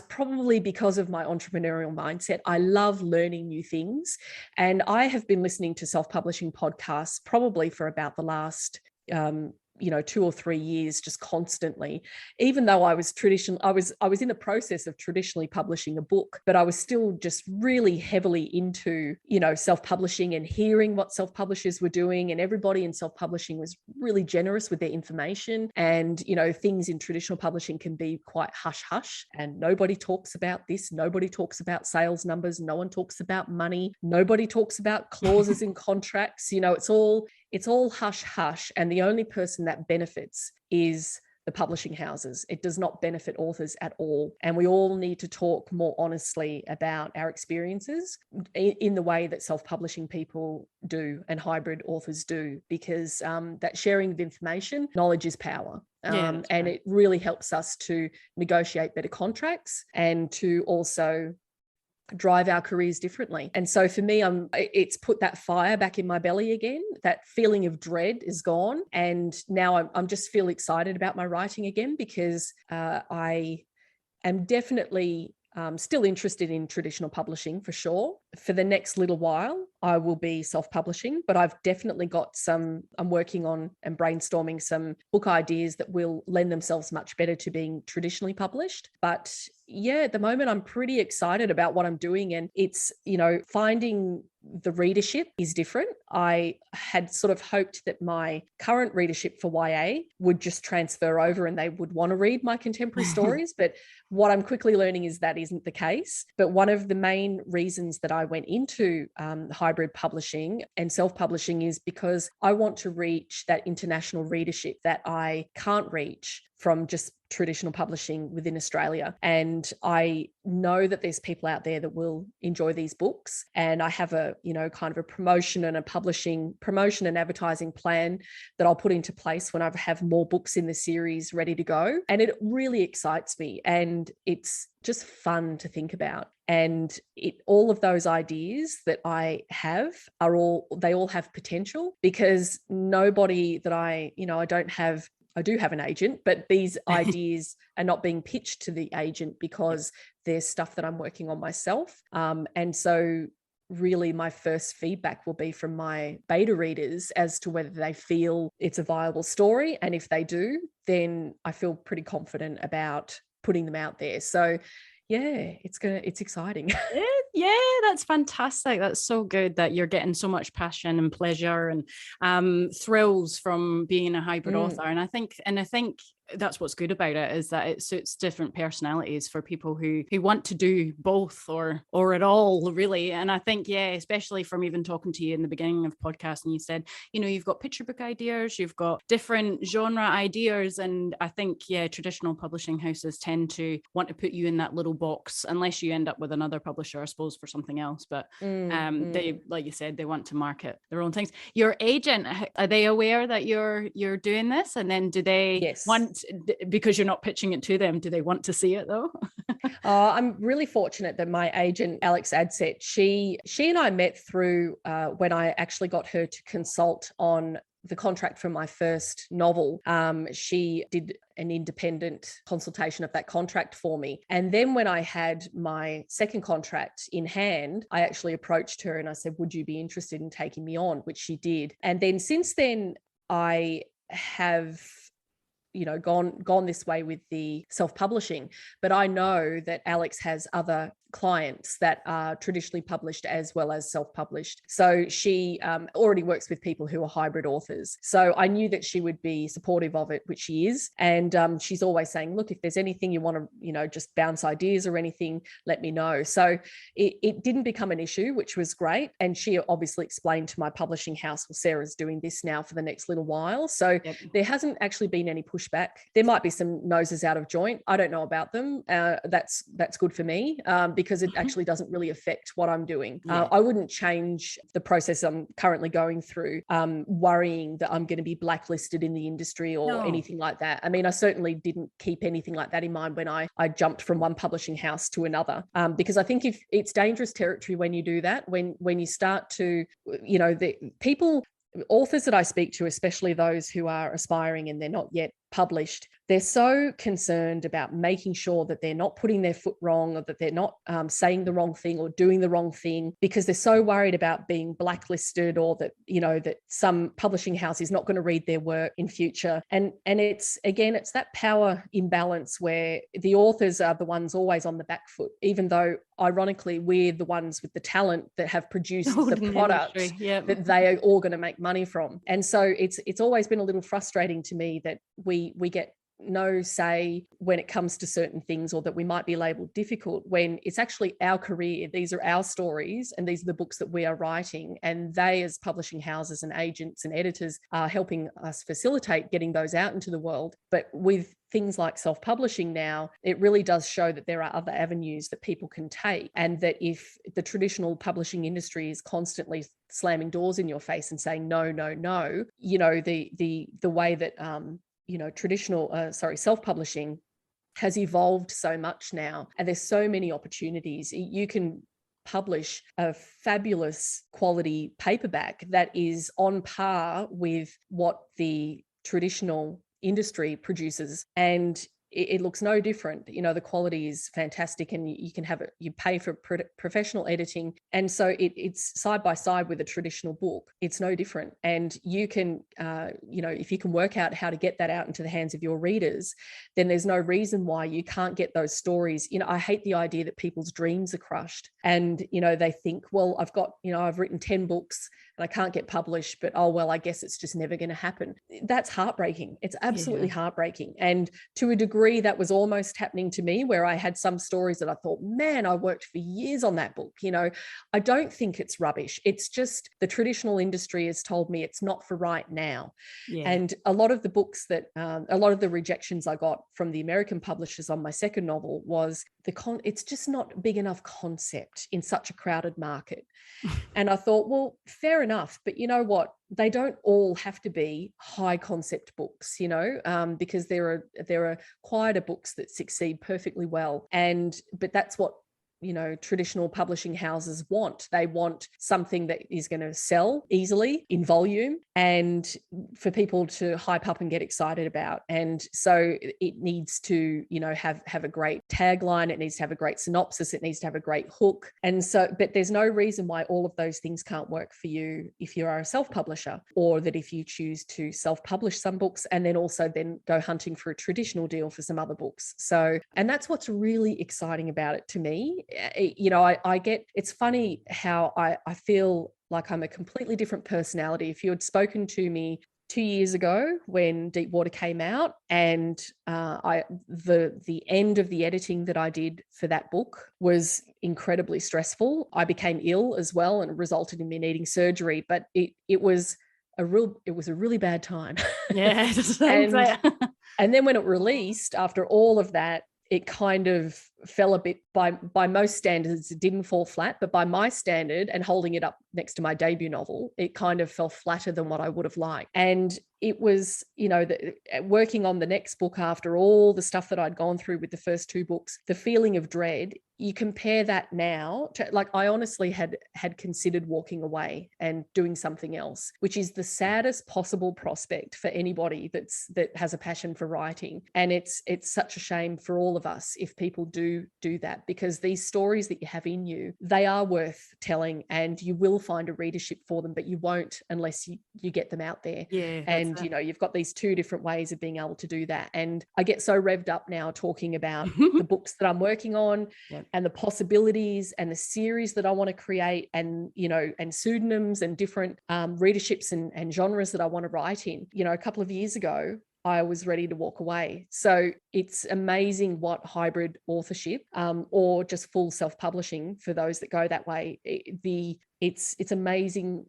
probably because of my entrepreneurial mindset, I love learning new things. And I have been listening to self-publishing podcasts probably for about the last 2 or 3 years, just constantly. Even though I was in the process of traditionally publishing a book, but I was still just really heavily into, self-publishing and hearing what self-publishers were doing. And everybody in self-publishing was really generous with their information. And, things in traditional publishing can be quite hush-hush, and nobody talks about this. Nobody talks about sales numbers. No one talks about money. Nobody talks about clauses in contracts. It's all hush-hush. And the only person that benefits is the publishing houses. It does not benefit authors at all. And we all need to talk more honestly about our experiences in the way that self-publishing people do and hybrid authors do, because that sharing of information, knowledge is power. And it really helps us to negotiate better contracts and to also drive our careers differently. And so for me, it's put that fire back in my belly again. That feeling of dread is gone. And now I'm just feel excited about my writing again, because I am definitely still interested in traditional publishing for sure. For the next little while, I will be self-publishing, but I've definitely got I'm working on and brainstorming some book ideas that will lend themselves much better to being traditionally published. But yeah, at the moment, I'm pretty excited about what I'm doing. And it's, finding the readership is different. I had sort of hoped that my current readership for YA would just transfer over and they would want to read my contemporary stories. But what I'm quickly learning is that isn't the case. But one of the main reasons that I went into hybrid publishing and self-publishing is because I want to reach that international readership that I can't reach from just traditional publishing within Australia. And I know that there's people out there that will enjoy these books. And I have a, kind of a promotion and advertising plan that I'll put into place when I have more books in the series ready to go. And it really excites me. And it's just fun to think about. And all of those ideas that I have they all have potential, because nobody that I do have an agent, but these ideas are not being pitched to the agent because there's stuff that I'm working on myself. And so really my first feedback will be from my beta readers as to whether they feel it's a viable story. And if they do, then I feel pretty confident about putting them out there. So yeah, it's exciting. Yeah, that's fantastic. That's so good that you're getting so much passion and pleasure and thrills from being a hybrid author. And I think that's what's good about it, is that it suits different personalities for people who want to do both or it all, really. And I think, especially from even talking to you in the beginning of the podcast, and you said, you've got picture book ideas, you've got different genre ideas. And I think, traditional publishing houses tend to want to put you in that little box, unless you end up with another publisher, I suppose, for something else. But they, like you said, they want to market their own things. Your agent, are they aware that you're doing this? And then do they want, because you're not pitching it to them, do they want to see it though? I'm really fortunate that my agent, Alex Adset, she and I met through when I actually got her to consult on the contract for my first novel. She did an independent consultation of that contract for me. And then when I had my second contract in hand, I actually approached her and I said, would you be interested in taking me on? Which she did. And then since then, I have gone this way with the self-publishing, but I know that Alex has other clients that are traditionally published as well as self-published. So she already works with people who are hybrid authors. So I knew that she would be supportive of it, which she is. And she's always saying, look, if there's anything you want to, just bounce ideas or anything, let me know. So it didn't become an issue, which was great. And she obviously explained to my publishing house, well, Sarah's doing this now for the next little while. So there hasn't actually been any pushback. There might be some noses out of joint. I don't know about them. That's good for me, because it actually doesn't really affect what I'm doing. I wouldn't change the process I'm currently going through, worrying that I'm going to be blacklisted in the industry or anything like that. I mean, I certainly didn't keep anything like that in mind when I jumped from one publishing house to another, because I think if it's dangerous territory when you do that, when you start to, the people, authors that I speak to, especially those who are aspiring and they're not yet published, they're so concerned about making sure that they're not putting their foot wrong, or that they're not saying the wrong thing or doing the wrong thing, because they're so worried about being blacklisted, or that, that some publishing house is not going to read their work in future. And it's that power imbalance where the authors are the ones always on the back foot, even though ironically we're the ones with the talent that have produced the product that they are all going to make money from. And so it's always been a little frustrating to me that we get no say when it comes to certain things, or that we might be labeled difficult, when it's actually our career. These are our stories, and these are the books that we are writing, and they, as publishing houses and agents and editors, are helping us facilitate getting those out into the world. But with things like self-publishing now, it really does show that there are other avenues that people can take, and that if the traditional publishing industry is constantly slamming doors in your face and saying no, no, no, the way that self-publishing has evolved so much now, and there's so many opportunities. You can publish a fabulous quality paperback that is on par with what the traditional industry produces, and it looks no different. The quality is fantastic, and you can have it, you pay for professional editing. And so it's side by side with a traditional book. It's no different. And you can, if you can work out how to get that out into the hands of your readers, then there's no reason why you can't get those stories. I hate the idea that people's dreams are crushed, and, they think, well, I've written 10 books and I can't get published, but I guess it's just never going to happen. That's heartbreaking. It's absolutely heartbreaking. And to a degree, that was almost happening to me, where I had some stories that I thought, man, I worked for years on that book. I don't think it's rubbish. It's just the traditional industry has told me it's not for right now. Yeah. And a lot of the books a lot of the rejections I got from the American publishers on my second novel was it's just not big enough concept in such a crowded market. And I thought, well, fair enough. But you know what? They don't all have to be high concept books, because there are quieter books that succeed perfectly well. But that's what traditional publishing houses want. They want something that is going to sell easily in volume, and for people to hype up and get excited about. And so it needs to, have a great tagline. It needs to have a great synopsis. It needs to have a great hook. And so, but there's no reason why all of those things can't work for you if you are a self-publisher, or that if you choose to self-publish some books and then also then go hunting for a traditional deal for some other books. So, and that's what's really exciting about it to me. I get, it's funny how I feel like I'm a completely different personality. If you had spoken to me 2 years ago when Deepwater came out, and the end of the editing that I did for that book was incredibly stressful. I became ill as well, and it resulted in me needing surgery, but it was a really bad time. Yeah. And then when it released, after all of that, it kind of fell a bit, by most standards, it didn't fall flat, but by my standard, and holding it up next to my debut novel, it kind of fell flatter than what I would have liked. And it was, working on the next book after all the stuff that I'd gone through with the first two books, the feeling of dread, you compare that now to, like, I honestly had considered walking away and doing something else, which is the saddest possible prospect for anybody that has a passion for writing. And it's such a shame for all of us if people do that, because these stories that you have in you, they are worth telling, and you will find a readership for them, but you won't unless you get them out there. Yeah. And you've got these two different ways of being able to do that. And I get so revved up now talking about the books that I'm working on, and the possibilities and the series that I want to create, and and pseudonyms and different readerships and genres that I want to write in. A couple of years ago, I was ready to walk away. So it's amazing what hybrid authorship, or just full self-publishing, for those that go that way, it's amazing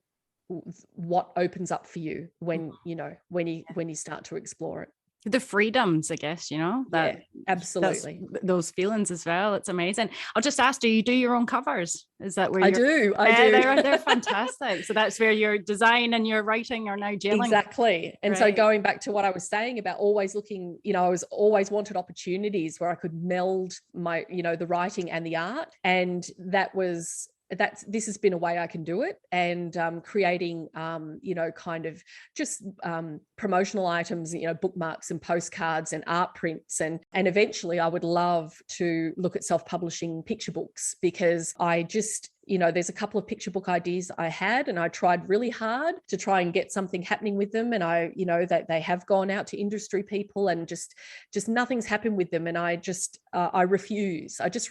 what opens up for you when you start to explore it. The freedoms, I guess, that absolutely, those feelings as well. It's amazing. I'll just ask, do you do your own covers? Is that where I do? They're fantastic. So that's where your design and your writing are now gelling. Exactly. And so going back to what I was saying about always looking, I was always wanted opportunities where I could meld my, the writing and the art. And this has been a way I can do it, and creating, kind of just promotional items, bookmarks and postcards and art prints. And eventually I would love to look at self-publishing picture books, because I just, there's a couple of picture book ideas I had, and I tried really hard to try and get something happening with them. And that they have gone out to industry people, and just nothing's happened with them. And I just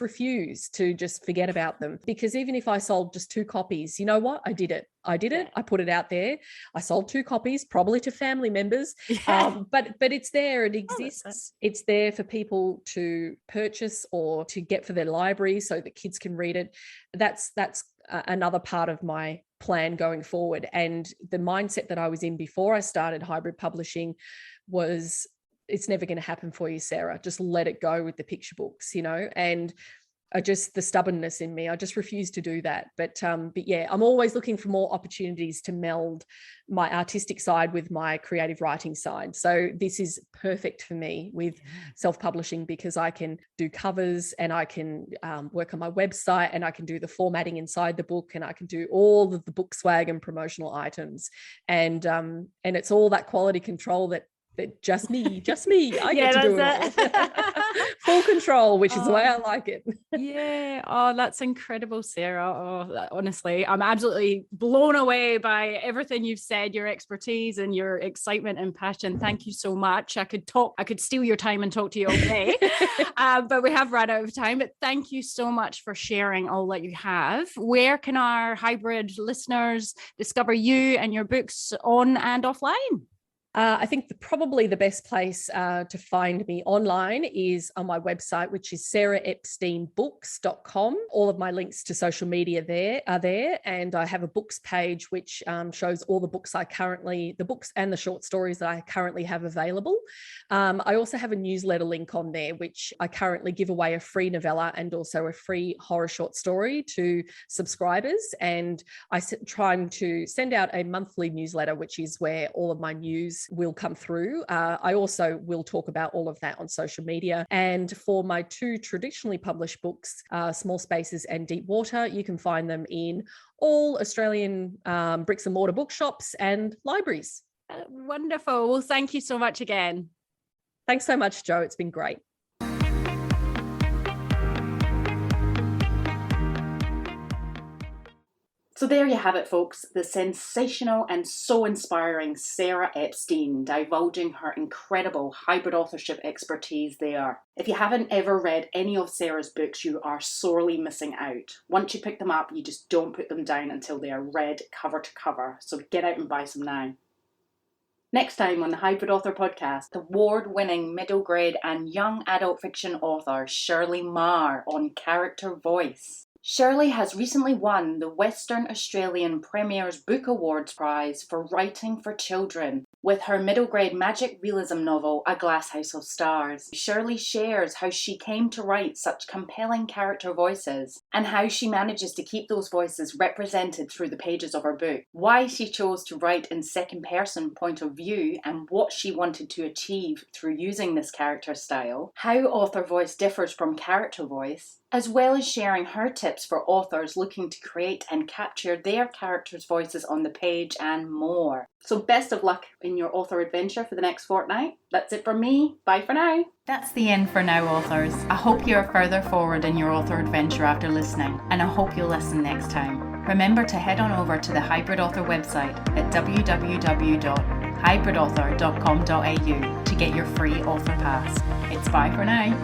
refuse to just forget about them, because even if I sold just 2 copies, you know what? I did it. I did it. I put it out there. I sold 2 copies, probably to family members. But it's there. It exists. It's there for people to purchase or to get for their library so that kids can read it. That's another part of my plan going forward. And the mindset that I was in before I started hybrid publishing was, it's never going to happen for you, Sarah. Just let it go with the picture books, and the stubbornness in me, I just refuse to do that. But yeah, I'm always looking for more opportunities to meld my artistic side with my creative writing side. So this is perfect for me with self-publishing, because I can do covers and I can work on my website and I can do the formatting inside the book and I can do all of the book swag and promotional items. And it's all that quality control that just me, I get to do it. Full control, which is the way I like it. Yeah. Oh, that's incredible, Sarah. Oh, honestly, I'm absolutely blown away by everything you've said, your expertise and your excitement and passion. Thank you so much. I could steal your time and talk to you all day, but we have run out of time. But thank you so much for sharing all that you have. Where can our hybrid listeners discover you and your books on and offline? I think probably the best place to find me online is on my website, which is sarahepsteinbooks.com. All of my links to social media are there. And I have a books page, which shows all the books the books and the short stories that I currently have available. I also have a newsletter link on there, which I currently give away a free novella and also a free horror short story to subscribers. And I'm trying to send out a monthly newsletter, which is where all of my news will come through. I also will talk about all of that on social media. And for my 2 traditionally published books, Small Spaces and Deep Water, you can find them in all Australian bricks and mortar bookshops and libraries. Wonderful. Well, thank you so much again. Thanks so much, Jo. It's been great. So there you have it, folks, the sensational and so inspiring Sarah Epstein divulging her incredible hybrid authorship expertise there. If you haven't ever read any of Sarah's books, you are sorely missing out. Once you pick them up, you just don't put them down until they are read cover to cover. So get out and buy some now. Next time on the Hybrid Author Podcast, award-winning middle grade and young adult fiction author Shirley Marr on character voice. Shirley has recently won the Western Australian Premier's Book Awards Prize for Writing for Children with her middle grade magic realism novel, A Glass House of Stars. Shirley shares how she came to write such compelling character voices and how she manages to keep those voices represented through the pages of her book, why she chose to write in second person point of view and what she wanted to achieve through using this character style, how author voice differs from character voice, as well as sharing her tips for authors looking to create and capture their characters' voices on the page and more. So best of luck in your author adventure for the next fortnight. That's it from me. Bye for now. That's the end for now, authors. I hope you are further forward in your author adventure after listening, and I hope you'll listen next time. Remember to head on over to the Hybrid Author website at www.hybridauthor.com.au to get your free author pass. It's bye for now.